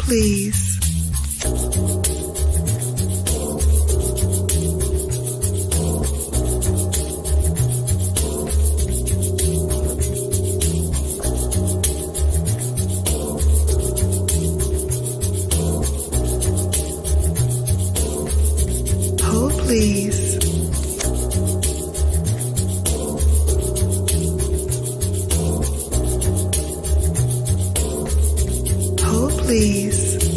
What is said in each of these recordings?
please. Hold, please. Hold, please.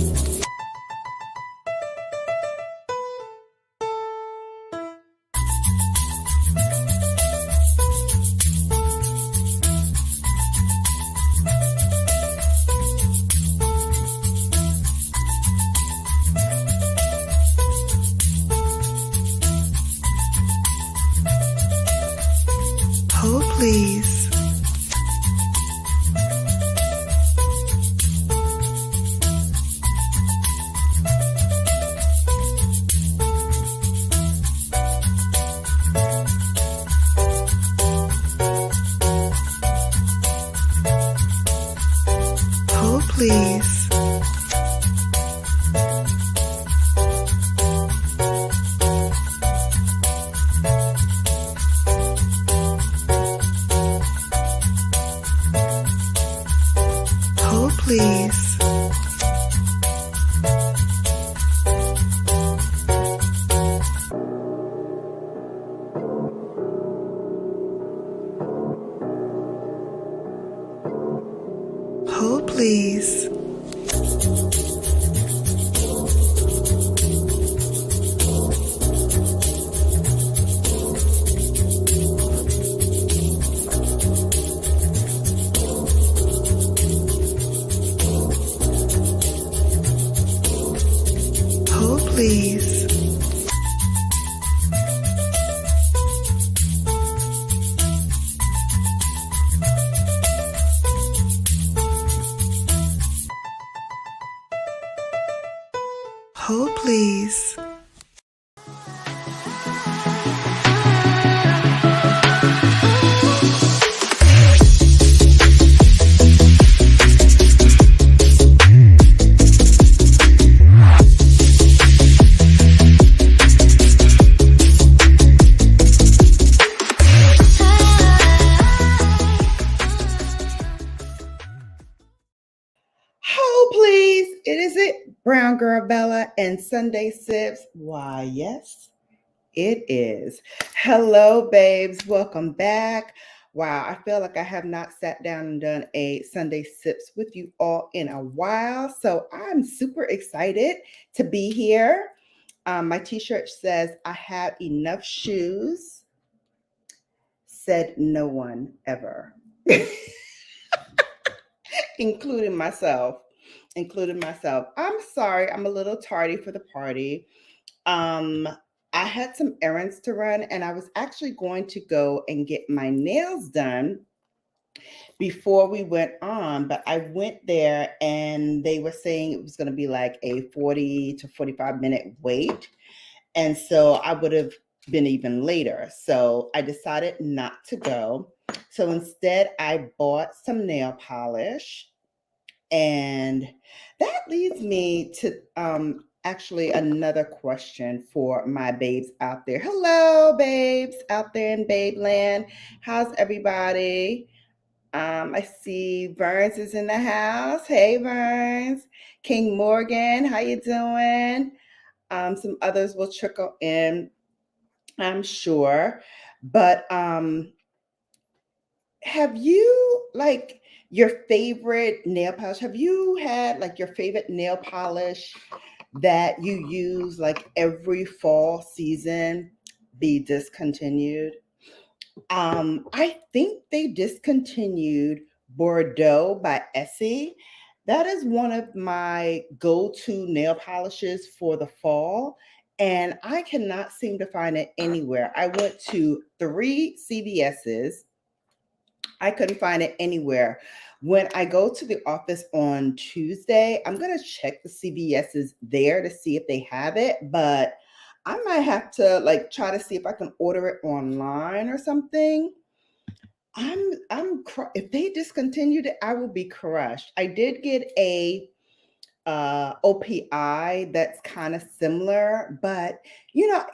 Hold, please. Hold, please. Hold, please. Hold, please. Hold, please. Hold, please. Hold, please. It BrownGirlBella and Sunday Sips. Why, yes, it is. Hello, babes. Welcome back. Wow, I feel like I have not sat down and done a Sunday Sips with you all in a while. So I'm super excited to be here. My t-shirt says, I have enough shoes, said no one ever, including myself. I'm sorry, I'm a little tardy for the party. I had some errands to run, and I was actually going to go and get my nails done before we went on, but I went there and they were saying it was going to be like a 40 to 45-minute wait. And so I would have been even later. So I decided not to go. So instead, I bought some nail polish. And that leads me to actually another question for my babes out there. Hello, babes out there in Babe Land. How's everybody? I see Burns is in the house. Hey, Burns. King Morgan, how you doing? Some others will trickle in, I'm sure. But have you like your favorite nail polish? Have you had like your favorite nail polish that you use like every fall season be discontinued? I think they discontinued Bordeaux by Essie. That is one of my go-to nail polishes for the fall, and I cannot seem to find it anywhere. I went to 3 CVS's. I couldn't find it anywhere. When I go to the office on Tuesday, I'm going to check the CVS's there to see if they have it, but I might have to like try to see if I can order it online or something. If they discontinued it, I will be crushed. I did get a OPI that's kind of similar, but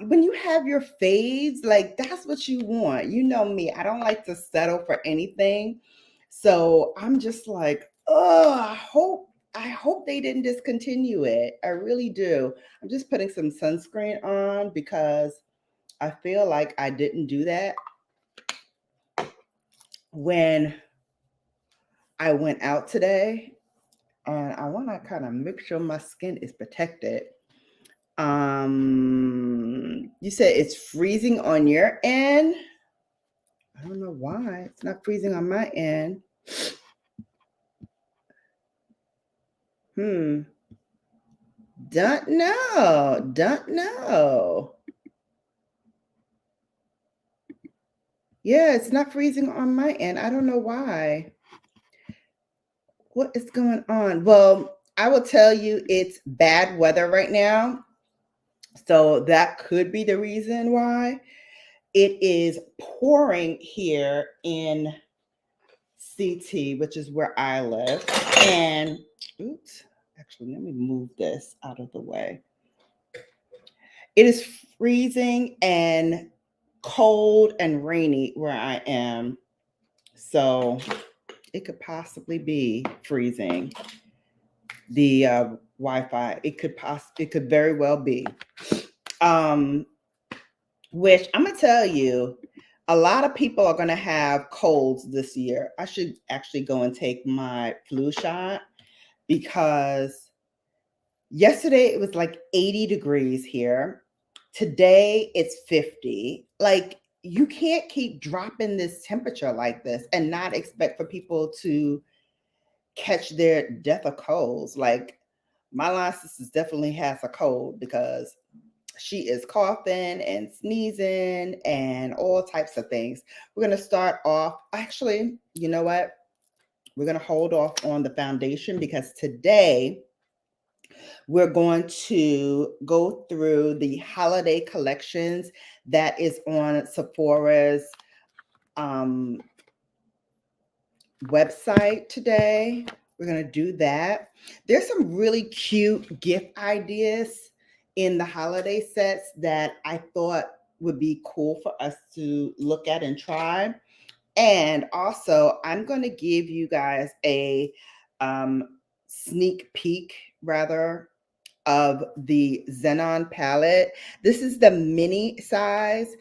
when you have your fades, like that's what you want. You know me, I don't like to settle for anything. So I'm just like, oh, I hope they didn't discontinue it. I really do. I'm just putting some sunscreen on because I feel like I didn't do that when I went out today. And I want to kind of make sure my skin is protected. You said it's freezing on your end. I don't know why it's not freezing on my end. Don't know. Yeah, it's not freezing on my end. I don't know why. What is going on? Well, I will tell you it's bad weather right now. So that could be the reason why. It is pouring here in CT, which is where I live. And oops, actually, let me move this out of the way. It is freezing and cold and rainy where I am. So it could possibly be freezing. The Wi-Fi, it could very well be. Which I'm gonna tell you, a lot of people are gonna have colds this year. I should actually go and take my flu shot because yesterday it was like 80 degrees here. Today it's 50. Like you can't keep dropping this temperature like this and not expect for people to catch their death of colds. Like my line sister definitely has a cold because she is coughing and sneezing and all types of things. We're going to start off. Actually, you know what? We're going to hold off on the foundation because today we're going to go through the holiday collections that is on Sephora's website today. We're going to do that. There's some really cute gift ideas in the holiday sets that I thought would be cool for us to look at and try. And also, I'm going to give you guys a sneak peek, rather, of the Xenon palette. This is the mini size.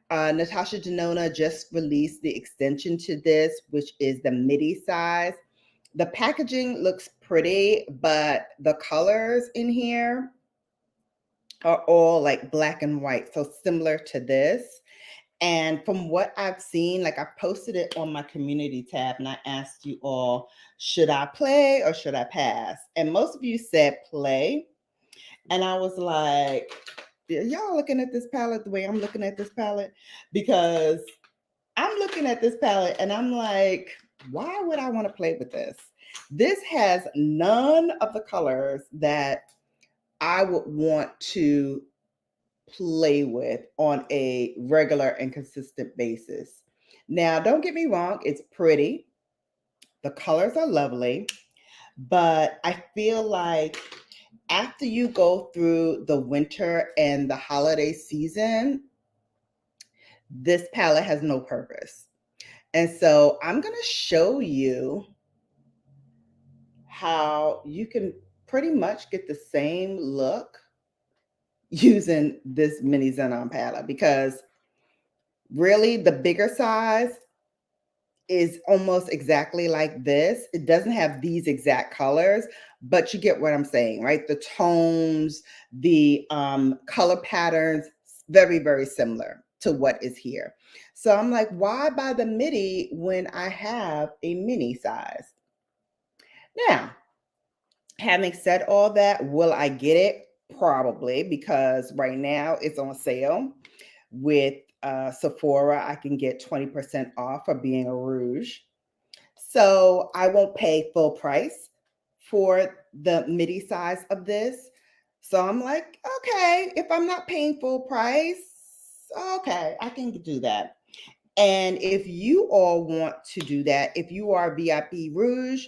Natasha Denona just released the extension to this, which is the midi size. The packaging looks pretty, but the colors in here are all like black and white, so similar to this. And from what I've seen, like I posted it on my community tab and I asked you all, should I play or should I pass? And most of you said play. And I was like, y'all looking at this palette the way I'm looking at this palette? Because I'm looking at this palette and I'm like, why would I want to play with this? This has none of the colors that I would want to play with on a regular and consistent basis. Now, don't get me wrong, it's pretty. The colors are lovely, but I feel like after you go through the winter and the holiday season, this palette has no purpose. And so I'm going to show you how you can pretty much get the same look using this mini Xenon palette, because really the bigger size is almost exactly like this. It doesn't have these exact colors, but you get what I'm saying, right? The tones, the color patterns, very, very similar to what is here. So I'm like, why buy the midi when I have a mini size? Now, having said all that, will I get it? Probably, because right now it's on sale with Sephora. I can get 20% off for being a rouge. So I won't pay full price for the midi size of this. So I'm like, okay, if I'm not paying full price, okay, I can do that. And if you all want to do that, if you are VIP Rouge,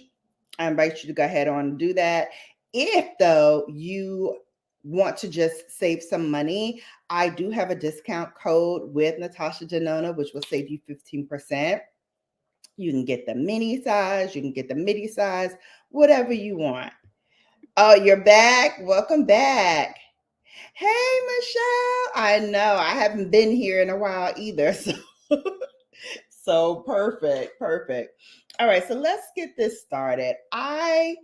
I invite you to go ahead on and do that. If though you want to just save some money, I do have a discount code with Natasha Denona, which will save you 15%. You can get the mini size, you can get the midi size, whatever you want. Oh, you're back. Welcome back. Hey, Michelle. I know I haven't been here in a while either. So perfect. Perfect. All right. So let's get this started. I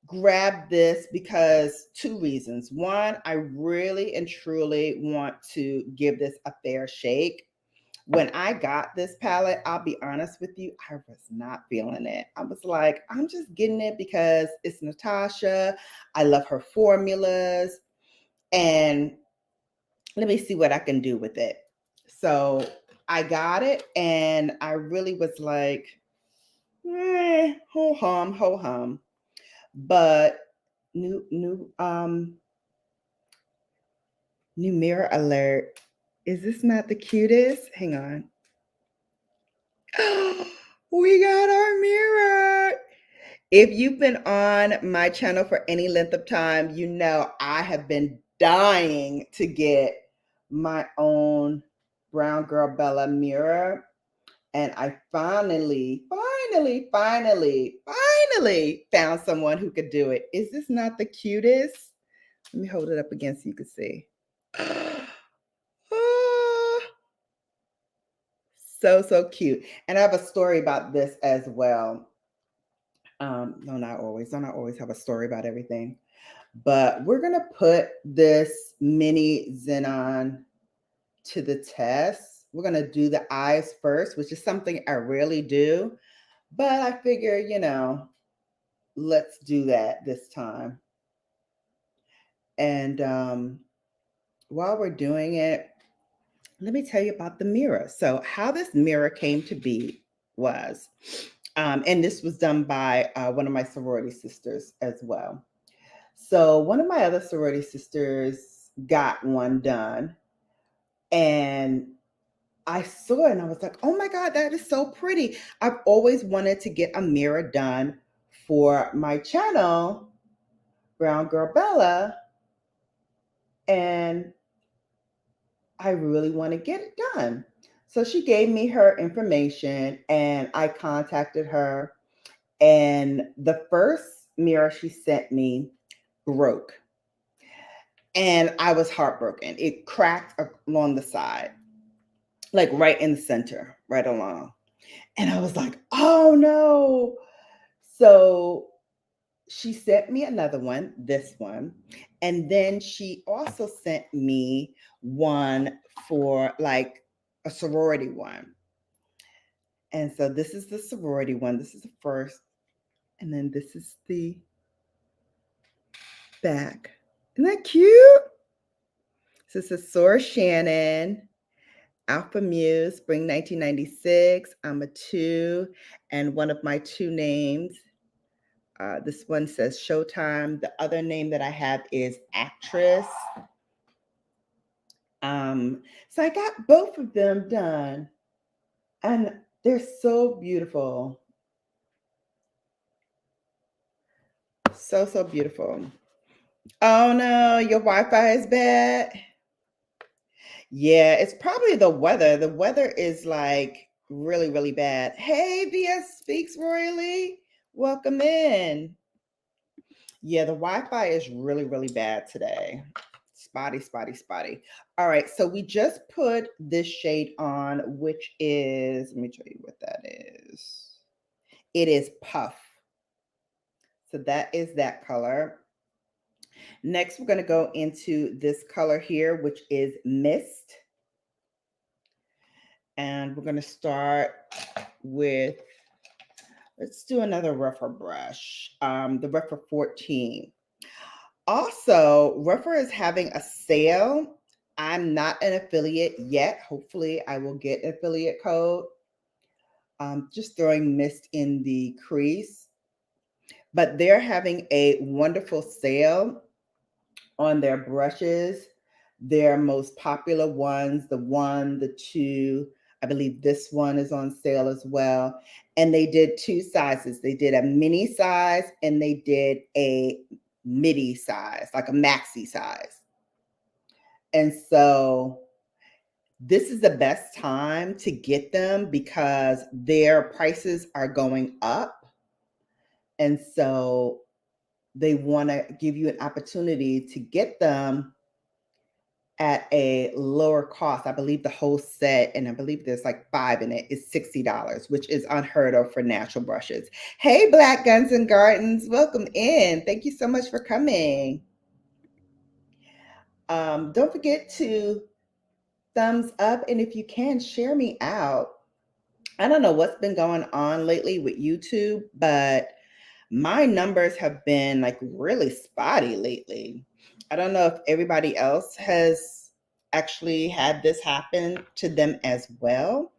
grabbed this because two reasons. One, I really and truly want to give this a fair shake. When I got this palette, I'll be honest with you, I was not feeling it. I was like, I'm just getting it because it's Natasha. I love her formulas. And let me see what I can do with it. So I got it and I really was like, ho hum, ho hum. But new mirror alert. Is this not the cutest? Hang on. We got our mirror. If you've been on my channel for any length of time, you know I have been dying to get my own BrownGirlBella mirror. And I finally found someone who could do it. Is this not the cutest? Let me hold it up again so you can see. So cute. And I have a story about this as well. Don't I always have a story about everything. But we're gonna put this mini Xenon to the test. We're gonna do the eyes first, which is something I rarely do. But I figure, let's do that this time. And while we're doing it, let me tell you about the mirror. So how this mirror came to be was, and this was done by one of my sorority sisters as well. So one of my other sorority sisters got one done, and I saw it and I was like, oh my God, that is so pretty. I've always wanted to get a mirror done for my channel, BrownGirlBella, and I really want to get it done. So she gave me her information and I contacted her. And the first mirror she sent me broke. And I was heartbroken. It cracked along the side, like right in the center, right along. And I was like, oh no. So she sent me another one, this one. And then she also sent me one for like a sorority one. And so this is the sorority one. This is the first. And then this is the back. Isn't that cute? So this is Source Shannon, Alpha Muse, Spring 1996. I'm a 2. And one of my 2 names, this one says Showtime. The other name that I have is Actress. So I got both of them done. And they're so beautiful. So beautiful. Oh no, your Wi-Fi is bad. Yeah, it's probably the weather. The weather is like really bad. Hey, VS Speaks Royally. Welcome in. Yeah, the Wi-Fi is really bad today. Spotty. All right, so we just put this shade on, which is, let me tell you what that is. It is Puff. So that is that color. Next, we're going to go into this color here, which is Mist. And we're going to start with, let's do another rougher brush, the rougher 14. Also, Rougher is having a sale. I'm not an affiliate yet. Hopefully, I will get an affiliate code. Just throwing Mist in the crease. But they're having a wonderful sale on their brushes. Their most popular ones, the 1, the 2. I believe this one is on sale as well. And they did 2 sizes. They did a mini size and they did a midi size, like a maxi size. And so this is the best time to get them because their prices are going up. And so they want to give you an opportunity to get them at a lower cost. I believe the whole set, and I believe there's like 5 in it, is $60, which is unheard of for natural brushes. Hey, Black Guns and Gardens, welcome in. Thank you so much for coming. Don't forget to thumbs up, and if you can, share me out. I don't know what's been going on lately with YouTube, but my numbers have been like really spotty lately. I don't know if everybody else has actually had this happen to them as well,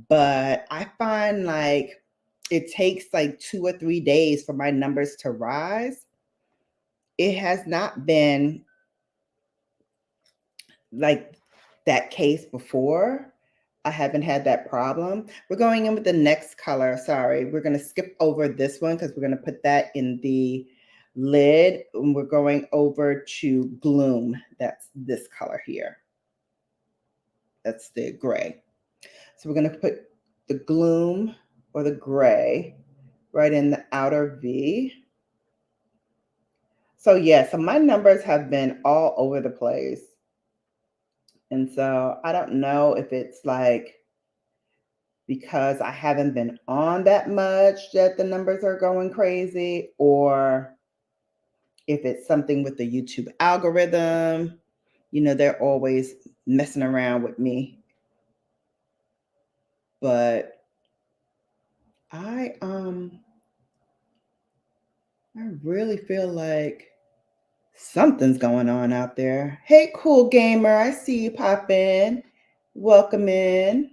but I find like it takes like 2 or 3 days for my numbers to rise. It has not been like that case before. I haven't had that problem. We're going in with the next color. Sorry, we're going to skip over this one because we're going to put that in the lid. And we're going over to Gloom. That's this color here. That's the gray. So we're going to put the Gloom or the gray right in the outer V. So yeah, so my numbers have been all over the place. And so I don't know if it's like because I haven't been on that much that the numbers are going crazy, or if it's something with the YouTube algorithm. You know, they're always messing around with me. But I really feel like something's going on out there. Hey, cool gamer, I see you pop in. Welcome in.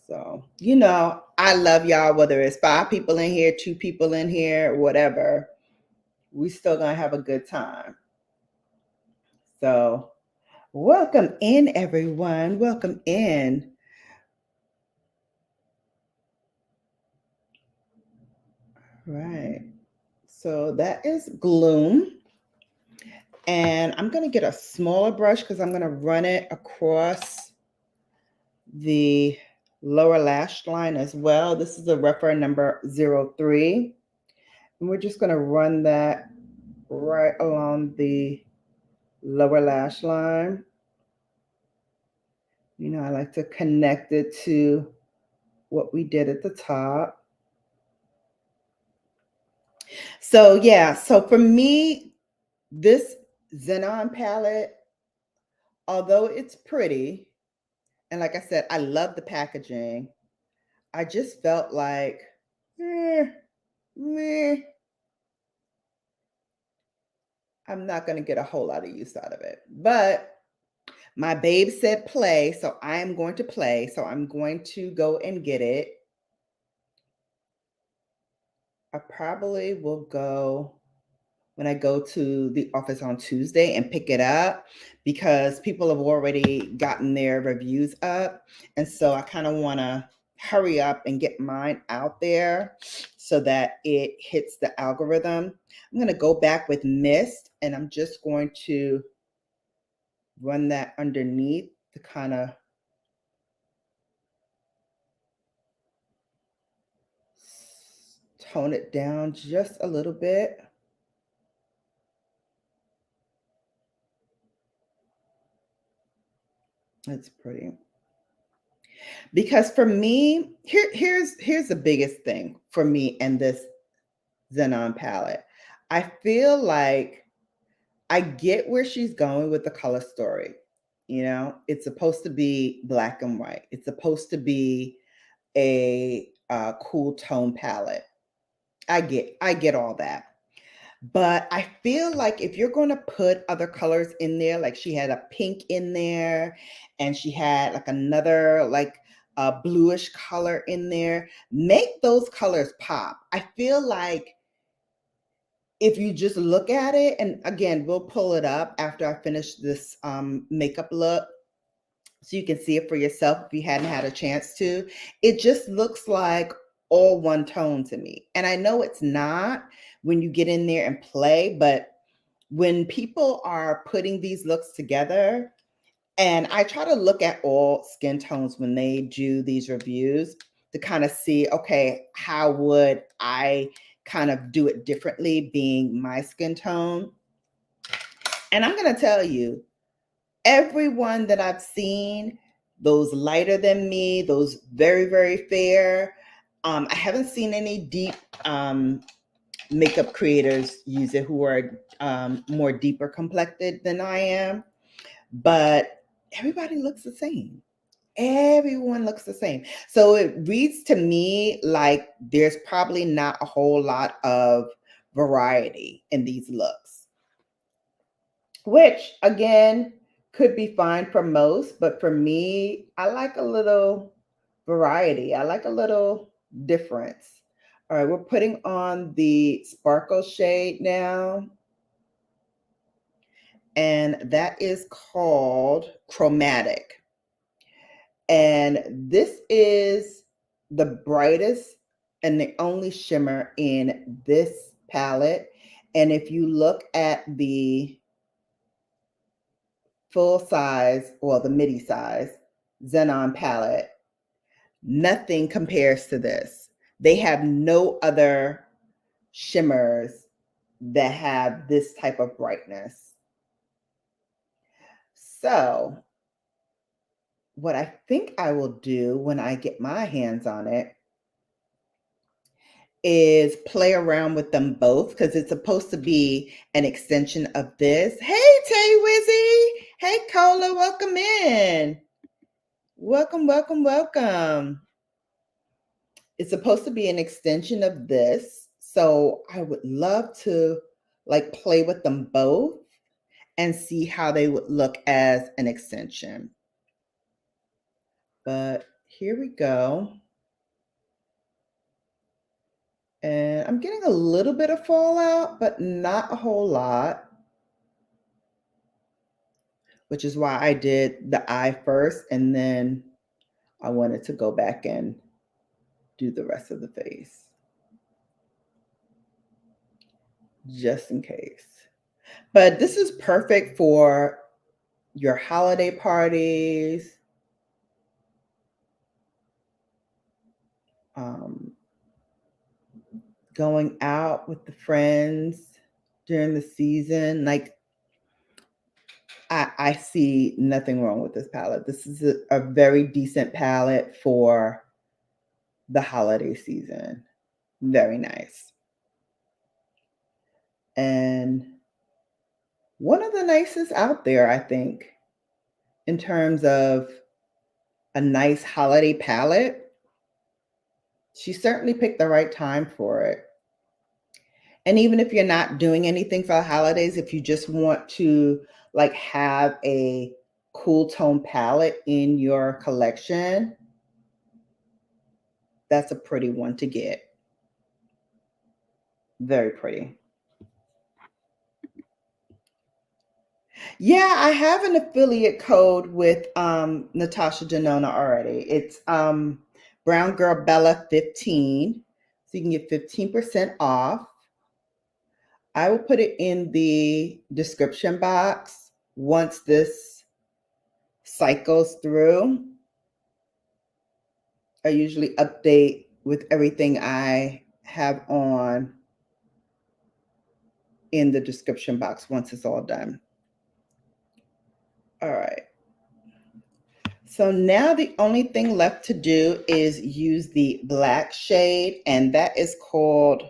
So, you know, I love y'all, whether it's 5 people in here, 2 people in here, whatever. We still gonna have a good time. So, welcome in, everyone. Welcome in. Right. So that is Gloom. And I'm going to get a smaller brush because I'm going to run it across the lower lash line as well. This is a reference number 03. And we're just going to run that right along the lower lash line. You know, I like to connect it to what we did at the top. So yeah, so for me, this Xenon palette, although it's pretty, and like I said, I love the packaging, I just felt like, meh, I'm not going to get a whole lot of use out of it. But my babe said play, so I am going to play. So I'm going to go and get it. I probably will go when I go to the office on Tuesday and pick it up because people have already gotten their reviews up. And so I kind of want to hurry up and get mine out there so that it hits the algorithm. I'm going to go back with Mist and I'm just going to run that underneath to kind of tone it down just a little bit. That's pretty. Because for me, here's the biggest thing for me and this Xenon palette. I feel like I get where she's going with the color story. You know, it's supposed to be black and white. It's supposed to be a cool tone palette. I get all that. But I feel like if you're going to put other colors in there, like she had a pink in there and she had like another like a bluish color in there, make those colors pop. I feel like if you just look at it, and again, we'll pull it up after I finish this makeup look so you can see it for yourself if you hadn't had a chance to. It just looks like all one tone to me. And I know it's not, when you get in there and play. But when people are putting these looks together, and I try to look at all skin tones when they do these reviews to kind of see, okay, how would I kind of do it differently being my skin tone? And I'm going to tell you, everyone that I've seen, those lighter than me, those very, very fair, I haven't seen any deep makeup creators use it who are more deeper complected than I am, but everybody looks the same. Everyone looks the same. So it reads to me like there's probably not a whole lot of variety in these looks, which again could be fine for most, but for me, I like a little variety. I like a little difference. All right, we're putting on the sparkle shade now, and that is called Chromatic. And this is the brightest and the only shimmer in this palette. And if you look at the full size, well, the midi size Xenon palette, nothing compares to this. They have no other shimmers that have this type of brightness. So what I think I will do when I get my hands on it is play around with them both because it's supposed to be an extension of this. Hey, Tay Wizzy. Hey, Cola, welcome in. Welcome, welcome, welcome. It's supposed to be an extension of this. So I would love to like play with them both and see how they would look as an extension. But here we go. And I'm getting a little bit of fallout, but not a whole lot, which is why I did the eye first, and then I wanted to go back and do the rest of the face, just in case. But this is perfect for your holiday parties, going out with the friends during the season. Like, I see nothing wrong with this palette. This is a very decent palette for the holiday season. Very nice. And one of the nicest out there, I think, in terms of a nice holiday palette. She certainly picked the right time for it. And even if you're not doing anything for the holidays, if you just want to like have a cool tone palette in your collection, that's a pretty one to get. Very pretty. Yeah, I have an affiliate code with Natasha Denona already. It's BrownGirlBella 15. So you can get 15% off. I will put it in the description box once this cycles through. I usually update with everything I have on in the description box once it's all done. All right. So now the only thing left to do is use the black shade, and that is called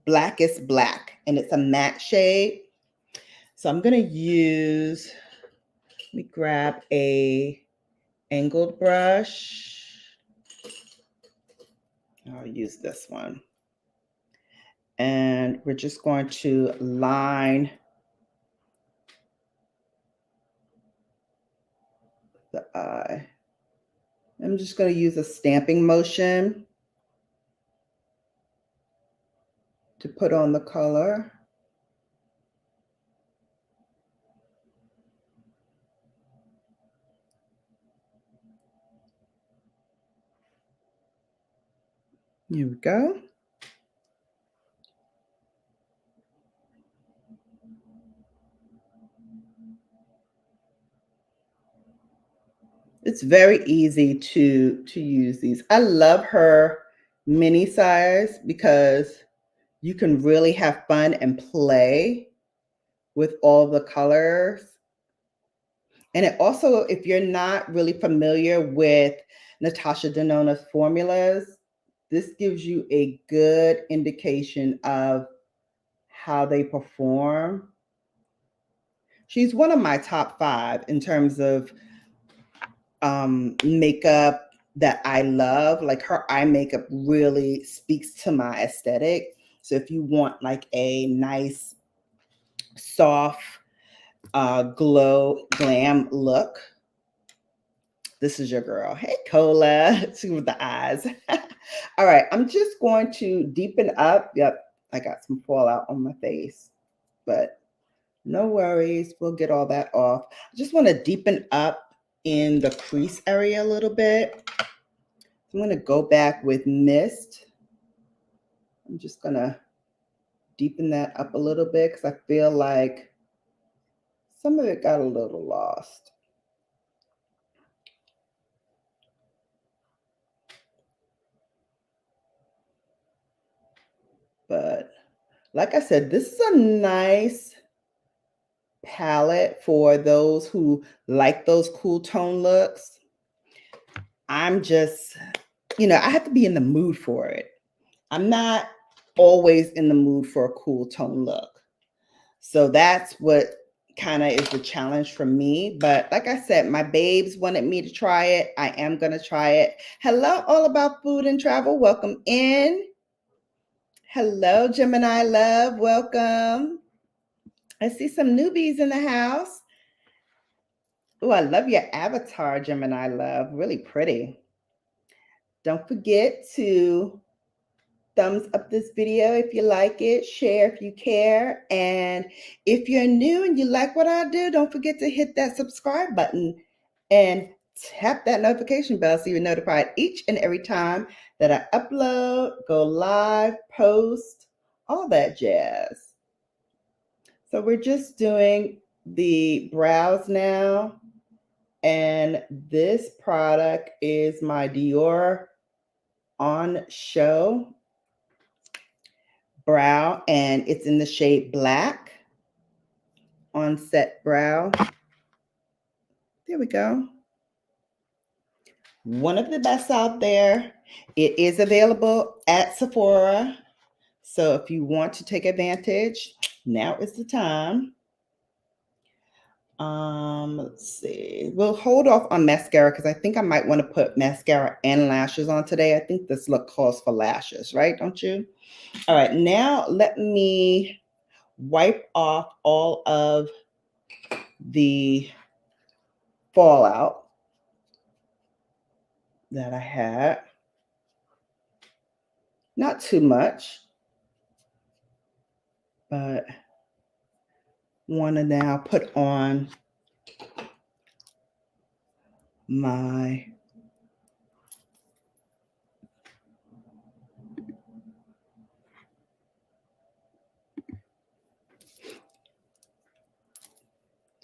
Blackest Black, and it's a matte shade. So I'm going to use, let me grab a angled brush. I'll use this one. And we're just going to line the eye. I'm just going to use a stamping motion to put on the color. Here we go. It's very easy to use these. I love her mini size because you can really have fun and play with all the colors. And it also, if you're not really familiar with Natasha Denona's formulas, this gives you a good indication of how they perform. She's one of my top 5 in terms of makeup that I love. Like her eye makeup really speaks to my aesthetic. So if you want like a nice, soft, glow, glam look, this is your girl. Hey, Cola. See with the eyes. All right, I'm just going to deepen up. Yep, I got some fallout on my face, but no worries. We'll get all that off. I just want to deepen up in the crease area a little bit. I'm going to go back with mist. I'm just going to deepen that up a little bit because I feel like some of it got a little lost. But like I said, this is a nice palette for those who like those cool tone looks. I'm just, I have to be in the mood for it. I'm not always in the mood for a cool tone look. So that's what kind of is the challenge for me. But like I said, my babes wanted me to try it. I am going to try it. Hello, All About Food and Travel. Welcome in. Hello, Gemini Love. Welcome. I see some newbies in the house. Oh, I love your avatar, Gemini Love. Really pretty. Don't forget to thumbs up this video if you like it, share if you care, and if you're new and you like what I do, don't forget to hit that subscribe button and tap that notification bell so you're notified each and every time that I upload, go live, post, all that jazz. So we're just doing the brows now, and this product is my Dior On Show brow, and it's in the shade Black Onset Brow. There we go. One of the best out there. It is available at Sephora. So if you want to take advantage, now is the time. Let's see. We'll hold off on mascara because I think I might want to put mascara and lashes on today. I think this look calls for lashes, right? Don't you? All right, now let me wipe off all of the fallout that I had. Not too much, but want to now put on my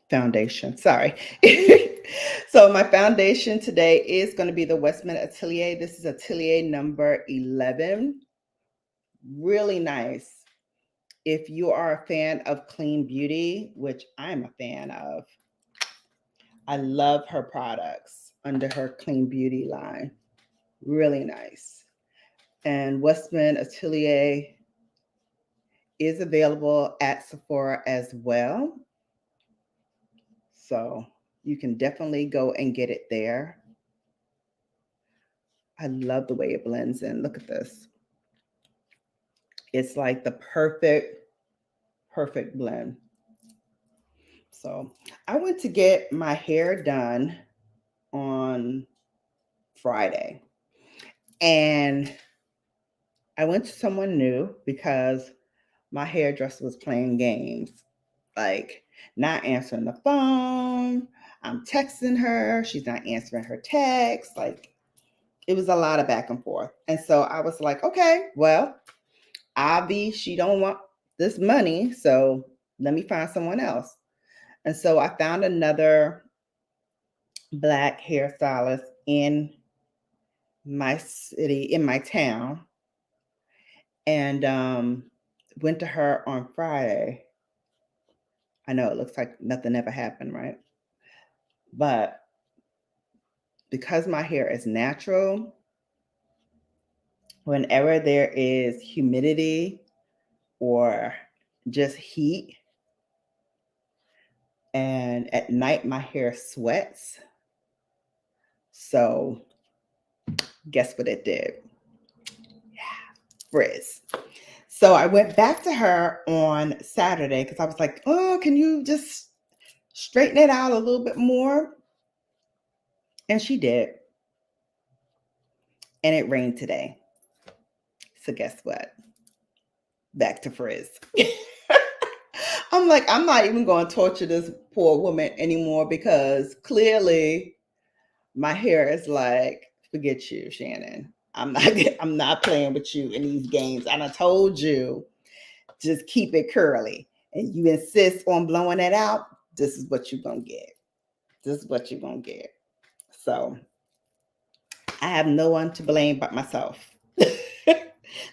foundation. Sorry. So my foundation today is going to be the Westman Atelier. This is Atelier number 11. Really nice. If you are a fan of clean beauty, which I'm a fan of, I love her products under her clean beauty line. Really nice. And Westman Atelier is available at Sephora as well. So you can definitely go and get it there. I love the way it blends in. Look at this. It's like the perfect blend. So I went to get my hair done on Friday. And I went to someone new because my hairdresser was playing games, like not answering the phone. I'm texting her. She's not answering her text. Like it was a lot of back and forth. And so I was like, okay, well, she don't want this money. So let me find someone else. And so I found another Black hairstylist in my city, in my town, and went to her on Friday. I know it looks like nothing ever happened, right? But because my hair is natural, whenever there is humidity or just heat, and at night my hair sweats. So guess what it did? Frizz. So I went back to her on Saturday because I was like, oh, can you just straighten it out a little bit more? And she did. And it rained today. So guess what? Back to frizz. I'm like, I'm not even going to torture this poor woman anymore because clearly my hair is like, forget you, Shannon. I'm not playing with you in these games. And I told you, just keep it curly. And you insist on blowing it out, this is what you're going to get. This is what you're going to get. So I have no one to blame but myself.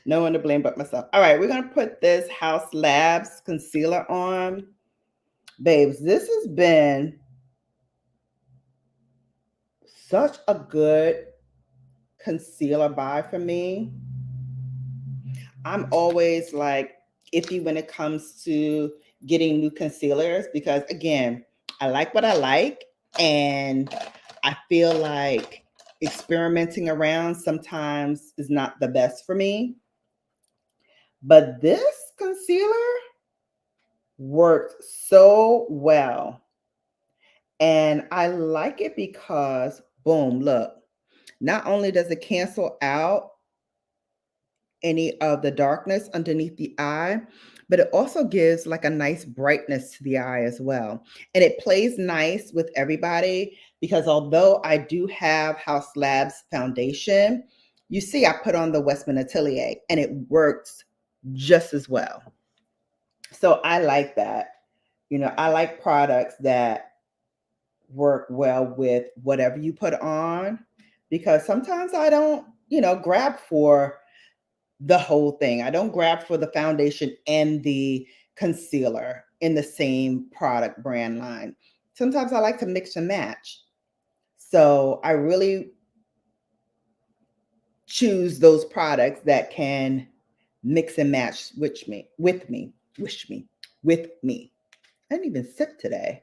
No one to blame but myself. All right, we're going to put this House Labs concealer on. Babes, this has been such a good concealer buy for me. I'm always like iffy when it comes to getting new concealers because, again, I like what I like, and I feel like experimenting around sometimes is not the best for me. But this concealer worked so well. And I like it because, boom, look, not only does it cancel out any of the darkness underneath the eye, but it also gives like a nice brightness to the eye as well. And it plays nice with everybody because although I do have House Labs foundation, you see I put on the 𝕊𝕦𝕡𝕒𝕟𝕜 and it works just as well. So I like that. You know, I like products that work well with whatever you put on because sometimes I don't, grab for the whole thing. I don't grab for the foundation and the concealer in the same product brand line. Sometimes I like to mix and match. So I really choose those products that can mix and match with me. I didn't even sip today.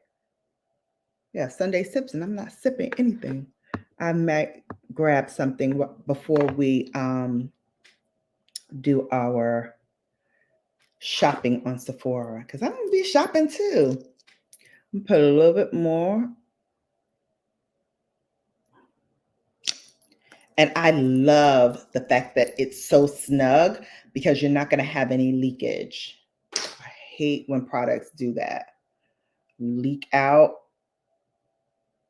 Yeah, Sunday sips, and I'm not sipping anything. I might grab something before we do our shopping on Sephora because I'm gonna be shopping too. Put a little bit more. And I love the fact that it's so snug because you're not going to have any leakage. I hate when products do that. Leak out.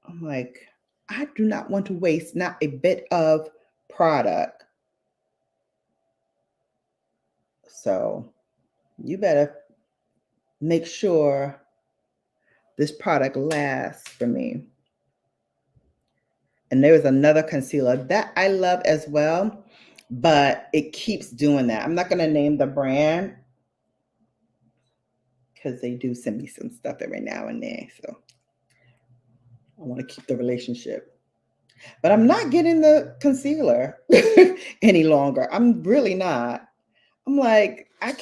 I'm like, I do not want to waste not a bit of product. So you better make sure this product lasts for me. And there was another concealer that I love as well, but it keeps doing that. I'm not going to name the brand because they do send me some stuff every now and then. So I want to keep the relationship. But I'm not getting the concealer any longer. I'm really not. I'm like, I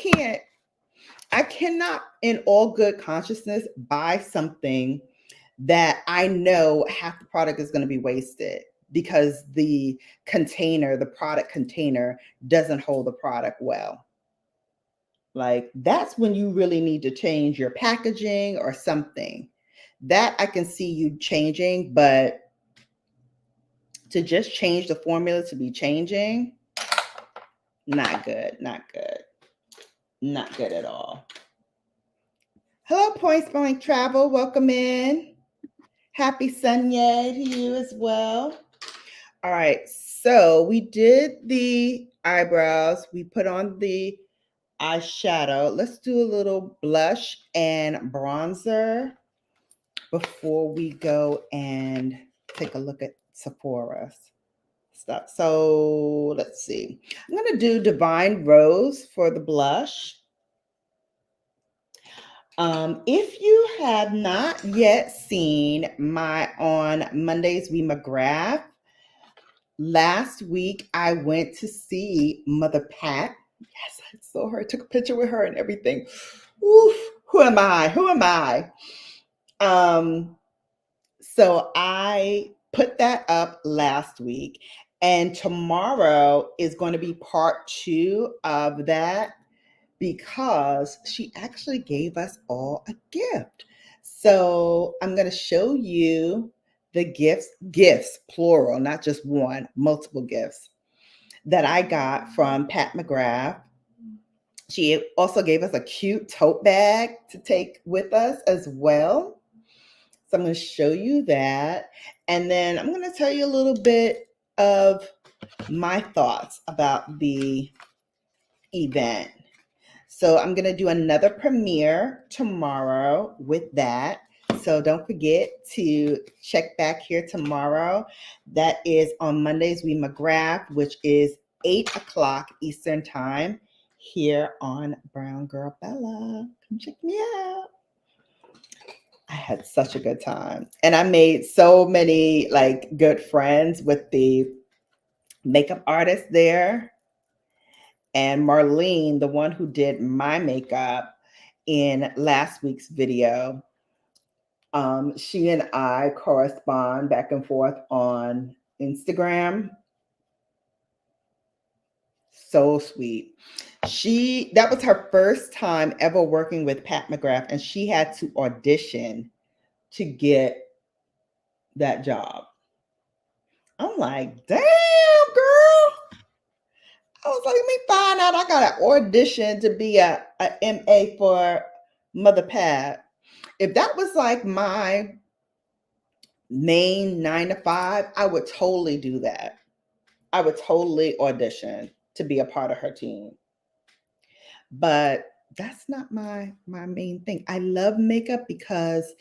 cannot, in all good consciousness, buy something that I know half the product is going to be wasted because the product container doesn't hold the product well. Like, that's when you really need to change your packaging or something. That I can see you changing, but to just change the formula to be changing, not good, not good, not good at all. Hello, Points Blank Travel. Welcome in. Happy Sunday to you as well. All right, so we did the eyebrows. We put on the eyeshadow. Let's do a little blush and bronzer before we go and take a look at Sephora's stuff. So let's see. I'm going to do Divine Rose for the blush. If you have not yet seen my on Mondays We McGrath, last week I went to see Mother Pat. Yes, I saw her, took a picture with her and everything. Oof, who am I? Who am I? So I put that up last week, and tomorrow is going to be part 2 of that because she actually gave us all a gift. So I'm going to show you the gifts, plural, not just one, multiple gifts that I got from Pat McGrath. She also gave us a cute tote bag to take with us as well. So I'm going to show you that. And then I'm going to tell you a little bit of my thoughts about the event. So I'm going to do another premiere tomorrow with that. So don't forget to check back here tomorrow. That is on Mondays We McGrath, which is 8 o'clock Eastern Time here on BrownGirlBella. Come check me out. I had such a good time. And I made so many like good friends with the makeup artist there. And Marlene, the one who did my makeup in last week's video, she and I correspond back and forth on Instagram. So sweet. That was her first time ever working with Pat McGrath, and she had to audition to get that job. I'm like, damn, girl. I was like, let me find out. I got an audition to be a MA for Mother Pat. If that was like my main 9 to 5, I would totally do that. I would totally audition to be a part of her team. But that's not my main thing. I love makeup because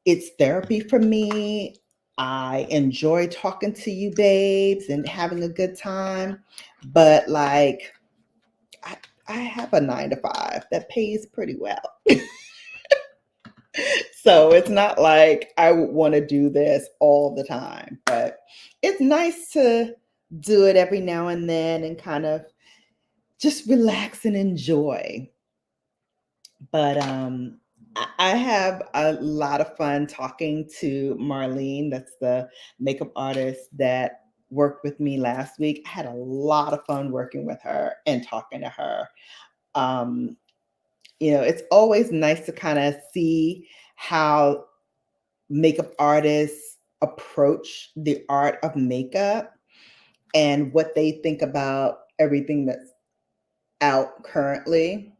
it's therapy for me. I enjoy talking to you babes and having a good time. But like, I have a 9 to 5 that pays pretty well. So it's not like I would want to do this all the time, but it's nice to do it every now and then and kind of just relax and enjoy. But I have a lot of fun talking to Marlene. That's the makeup artist that worked with me last week. I had a lot of fun working with her and talking to her. It's always nice to kind of see how makeup artists approach the art of makeup and what they think about everything that's out currently.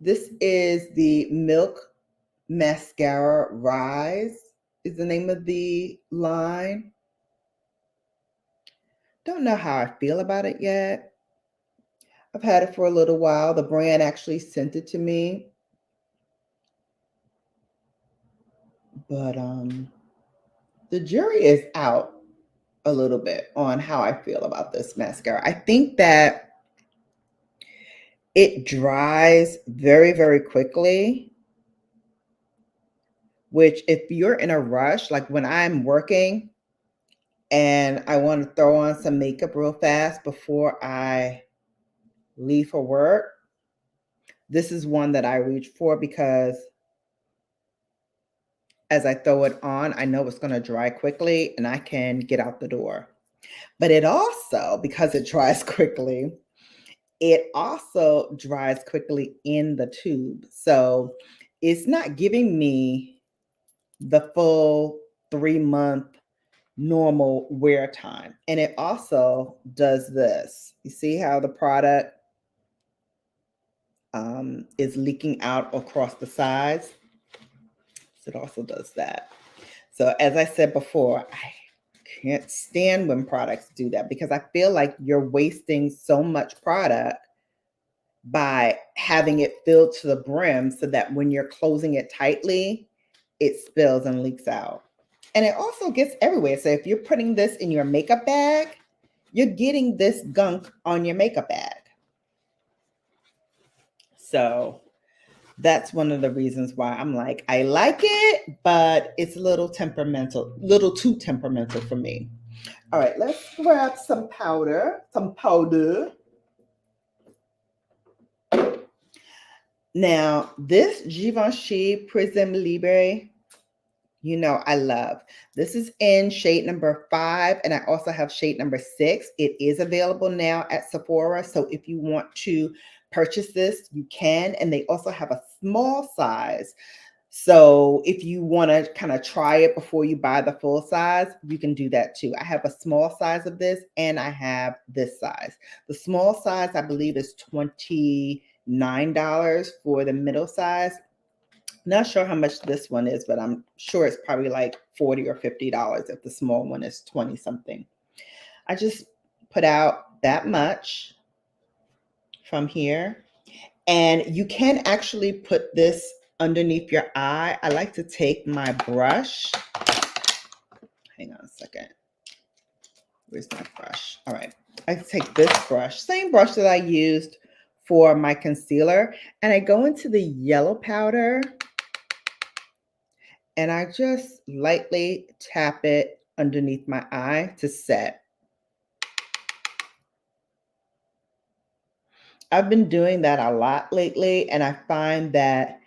This is the Milk Mascara Rise is the name of the line. Don't know how I feel about it yet. I've had it for a little while. The brand actually sent it to me. But the jury is out a little bit on how I feel about this mascara. I think that it dries very, very quickly, which if you're in a rush, like when I'm working and I want to throw on some makeup real fast before I leave for work, this is one that I reach for because as I throw it on, I know it's going to dry quickly and I can get out the door. But it also, because it dries quickly, it also dries quickly in the tube. So it's not giving me the full 3-month normal wear time. And it also does this. You see how the product is leaking out across the sides? So it also does that. So as I said before, I can't stand when products do that because I feel like you're wasting so much product by having it filled to the brim so that when you're closing it tightly, it spills and leaks out. And it also gets everywhere. So if you're putting this in your makeup bag, you're getting this gunk on your makeup bag. So that's one of the reasons why I'm like, I like it, but it's a little too temperamental for me. All right, let's grab some powder, Now, this Givenchy Prism Libre, you know I love. This is in shade number 5, and I also have shade number 6. It is available now at Sephora, so if you want to purchase this, you can, and they also have a small size. So if you want to kind of try it before you buy the full size, you can do that too. I have a small size of this, and I have this size. The small size, I believe, is $29 for the middle size. Not sure how much this one is, but I'm sure it's probably like $40 or $50 if the small one is 20 something. I just put out that much from here. And you can actually put this underneath your eye. I like to take my brush. Hang on a second. Where's my brush? All right. I take this brush, same brush that I used for my concealer, and I go into the yellow powder and I just lightly tap it underneath my eye to set. I've been doing that a lot lately, and I find that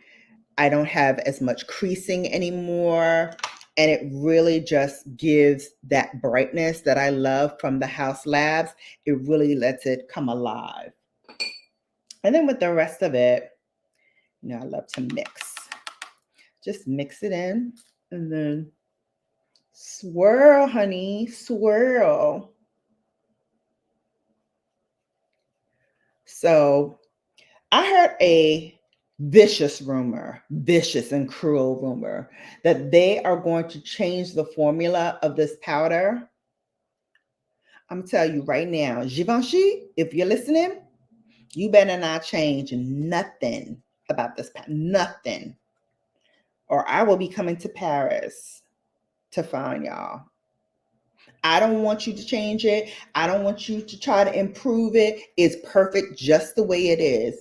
I don't have as much creasing anymore, and it really just gives that brightness that I love from the House Labs. It really lets it come alive. And then with the rest of it, you know, I love to mix. Just mix it in and then swirl, honey, swirl. So I heard a vicious and cruel rumor that they are going to change the formula of this powder. I'm telling you right now, Givenchy, if you're listening, you better not change nothing about this powder, nothing. Or I will be coming to Paris to find y'all. I don't want you to change it. I don't want you to try to improve it. It's perfect just the way it is.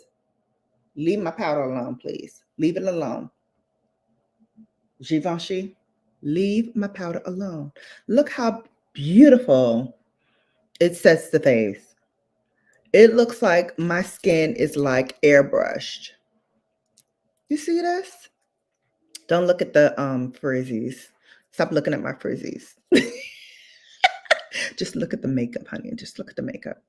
Leave my powder alone, please. Leave it alone. Givenchy, leave my powder alone. Look how beautiful it sets the face. It looks like my skin is like airbrushed. You see this? Don't look at the frizzies. Stop looking at my frizzies. Just look at the makeup, honey. Just look at the makeup.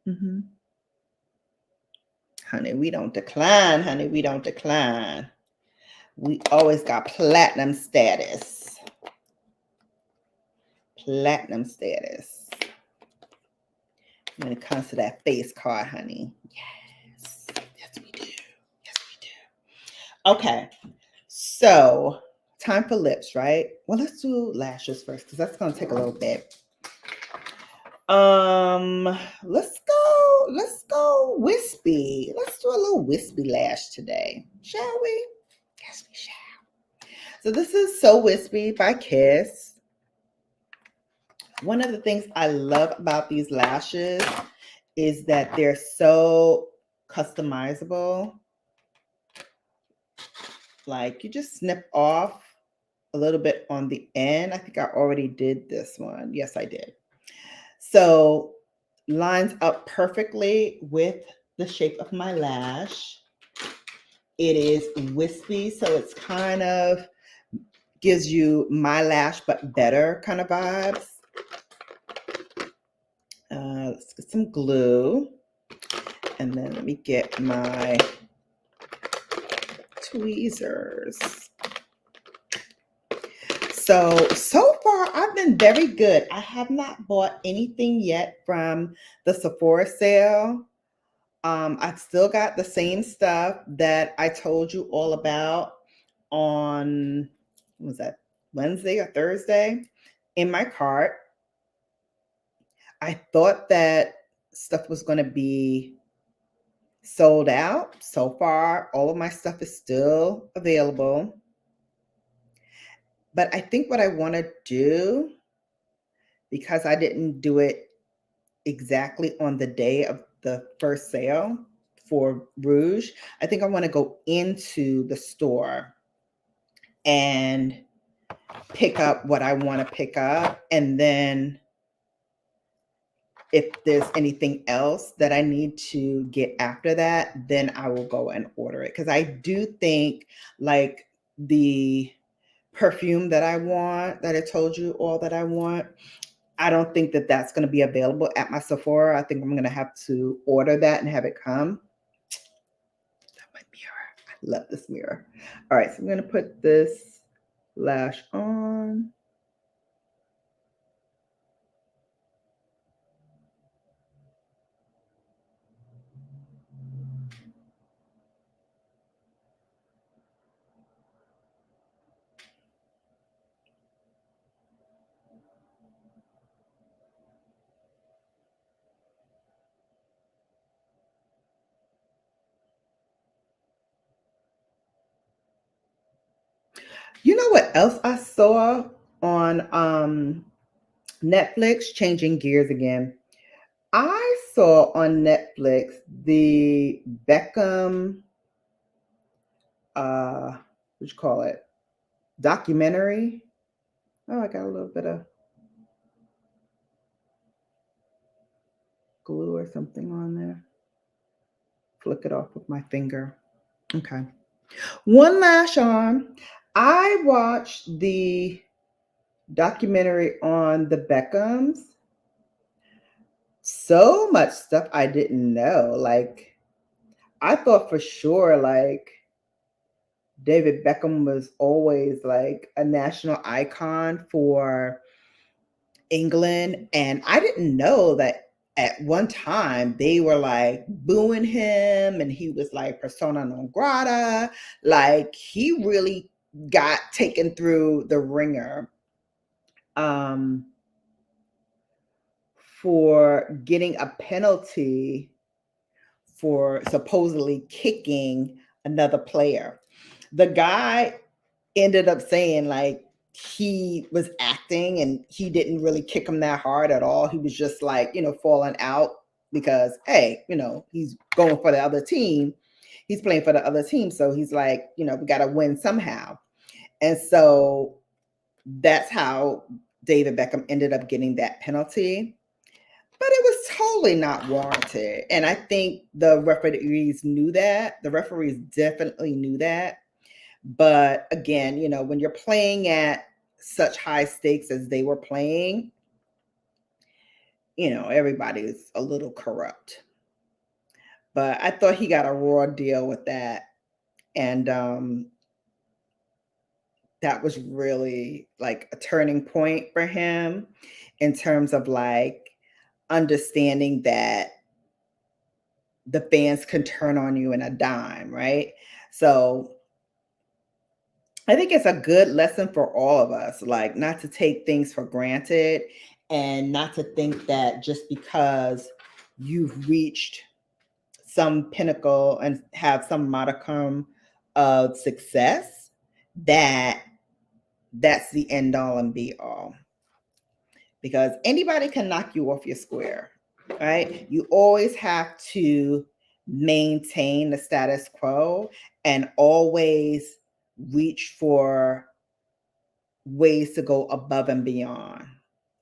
Honey, we don't decline, honey. We don't decline. We always got platinum status. Platinum status. When it comes to that face card, honey. Yes. Yes, we do. Yes, we do. Okay. So, time for lips, right? Well, let's do lashes first because that's going to take a little bit. Let's go wispy. Let's do a little wispy lash today, shall we? Yes, we shall. So this is So Wispy by Kiss. One of the things I love about these lashes is that they're so customizable. Like you just snip off a little bit on the end. I think I already did this one. Yes, I did. So lines up perfectly with the shape of my lash. It is wispy, so it's kind of gives you my lash but better kind of vibes. Let's get some glue, and then let me get my tweezers. So far I've been very good. I have not bought anything yet from the Sephora sale. I've still got the same stuff that I told you all about on, what was that, Wednesday or Thursday in my cart. I thought that stuff was going to be sold out. So far, all of my stuff is still available. But I think what I want to do, because I didn't do it exactly on the day of the first sale for Rouge, I think I want to go into the store and pick up what I want to pick up. And then if there's anything else that I need to get after that, then I will go and order it. Because I do think like the perfume that I want, that I told you all that I want, I don't think that that's going to be available at my Sephora. I think I'm going to have to order that and have it come. My mirror. I love this mirror. All right, so I'm going to put this lash on. You know what else I saw on Netflix? Changing gears again. I saw on Netflix the Beckham, what you call it, documentary. Oh, I got a little bit of glue or something on there. Flick it off with my finger. Okay. One lash on. I watched the documentary on the Beckhams. So much stuff I didn't know. Like, I thought for sure, like, David Beckham was always like a national icon for England. And I didn't know that at one time they were like booing him and he was like persona non grata. Like he really got taken through the ringer um, for getting a penalty for supposedly kicking another player. The guy ended up saying like he was acting and he didn't really kick him that hard at all. He was just like, falling out because, hey, he's going for the other team. He's playing for the other team. So he's like, we got to win somehow. And so that's how David Beckham ended up getting that penalty. But it was totally not warranted. And I think the referees knew that. The referees definitely knew that. But again, when you're playing at such high stakes as they were playing, everybody's a little corrupt. But I thought he got a raw deal with that. And that was really like a turning point for him in terms of like understanding that the fans can turn on you in a dime, right? So I think it's a good lesson for all of us, like not to take things for granted and not to think that just because you've reached some pinnacle and have some modicum of success, that that's the end all and be all. Because anybody can knock you off your square, right? You always have to maintain the status quo and always reach for ways to go above and beyond,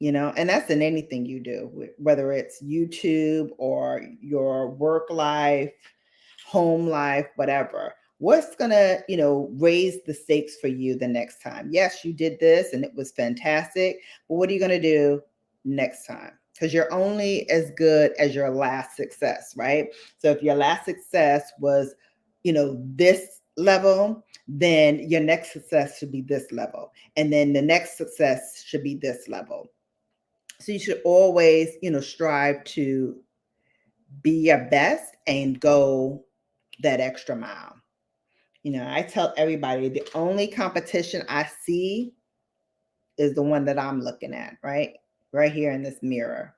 and that's in anything you do, whether it's YouTube or your work life, home life, whatever. What's gonna, raise the stakes for you the next time? Yes, you did this and it was fantastic, but what are you gonna do next time? Because you're only as good as your last success, right? So if your last success was, this level, then your next success should be this level. And then the next success should be this level. So you should always, strive to be your best and go that extra mile. I tell everybody the only competition I see is the one that I'm looking at, right? Right here in this mirror.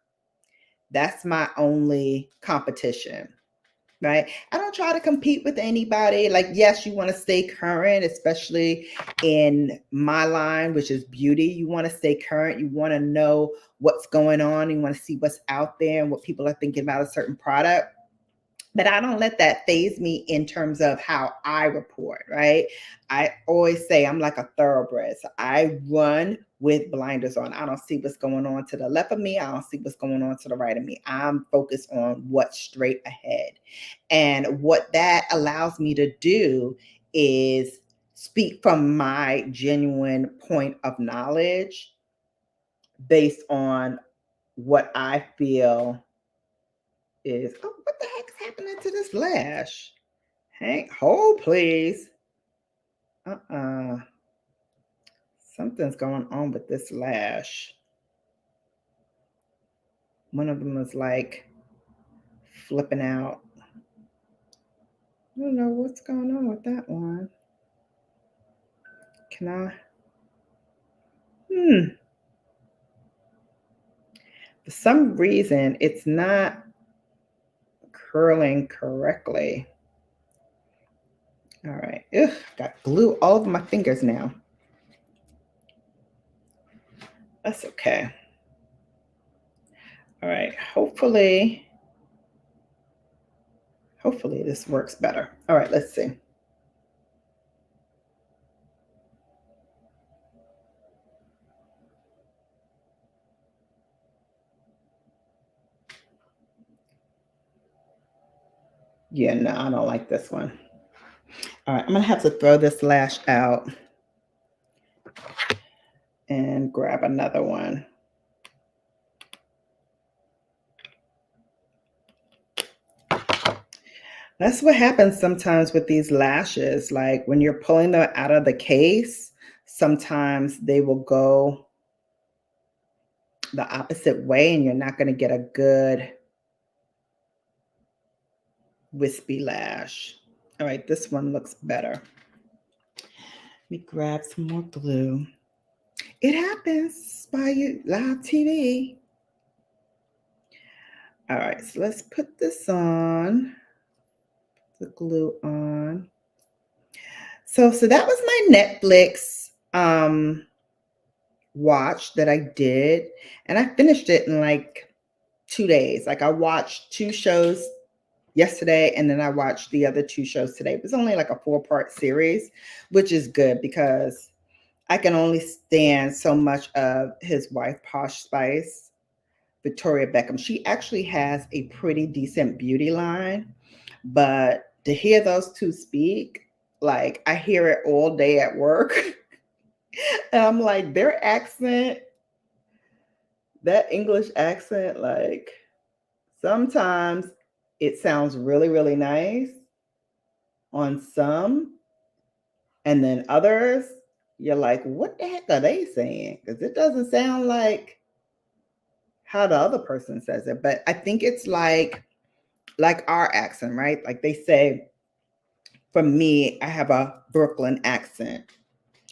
That's my only competition. right? I don't try to compete with anybody. Like, yes, you want to stay current, especially in my line, which is beauty. You want to stay current. You want to know what's going on. You want to see what's out there and what people are thinking about a certain product. But I don't let that phase me in terms of how I report, right? I always say I'm like a thoroughbred. So I run with blinders on. I don't see what's going on to the left of me. I don't see what's going on to the right of me. I'm focused on what's straight ahead. And what that allows me to do is speak from my genuine point of knowledge based on what I feel is, oh, what the heck's happening to this lash? Hank, hold please. Something's going on with this lash. One of them is like flipping out. I don't know what's going on with that one. Can I? For some reason, it's not curling correctly. All right. Ugh, got glue all over my fingers now. That's okay. All right. Hopefully this works better. All right, let's see. Yeah, no, I don't like this one. All right, I'm gonna have to throw this lash out and grab another one. That's what happens sometimes with these lashes. Like when you're pulling them out of the case, sometimes they will go the opposite way and you're not gonna get a good wispy lash. All right, this one looks better. Let me grab some more glue. It happens by you live TV. All right, so let's put this on. The glue on. So that was my Netflix watch that I did, and I finished it in like 2 days. Like I watched 2 shows yesterday, and then I watched the other 2 shows today. It was only like a 4-part series, which is good because I can only stand so much of his wife, Posh Spice, Victoria Beckham. She actually has a pretty decent beauty line, but to hear those 2 speak, like I hear it all day at work. And I'm like, their accent, that English accent, like sometimes it sounds really, really nice on some, and then others, you're like, what the heck are they saying? Because it doesn't sound like how the other person says it. But I think it's like our accent, right? Like they say, for me, I have a Brooklyn accent.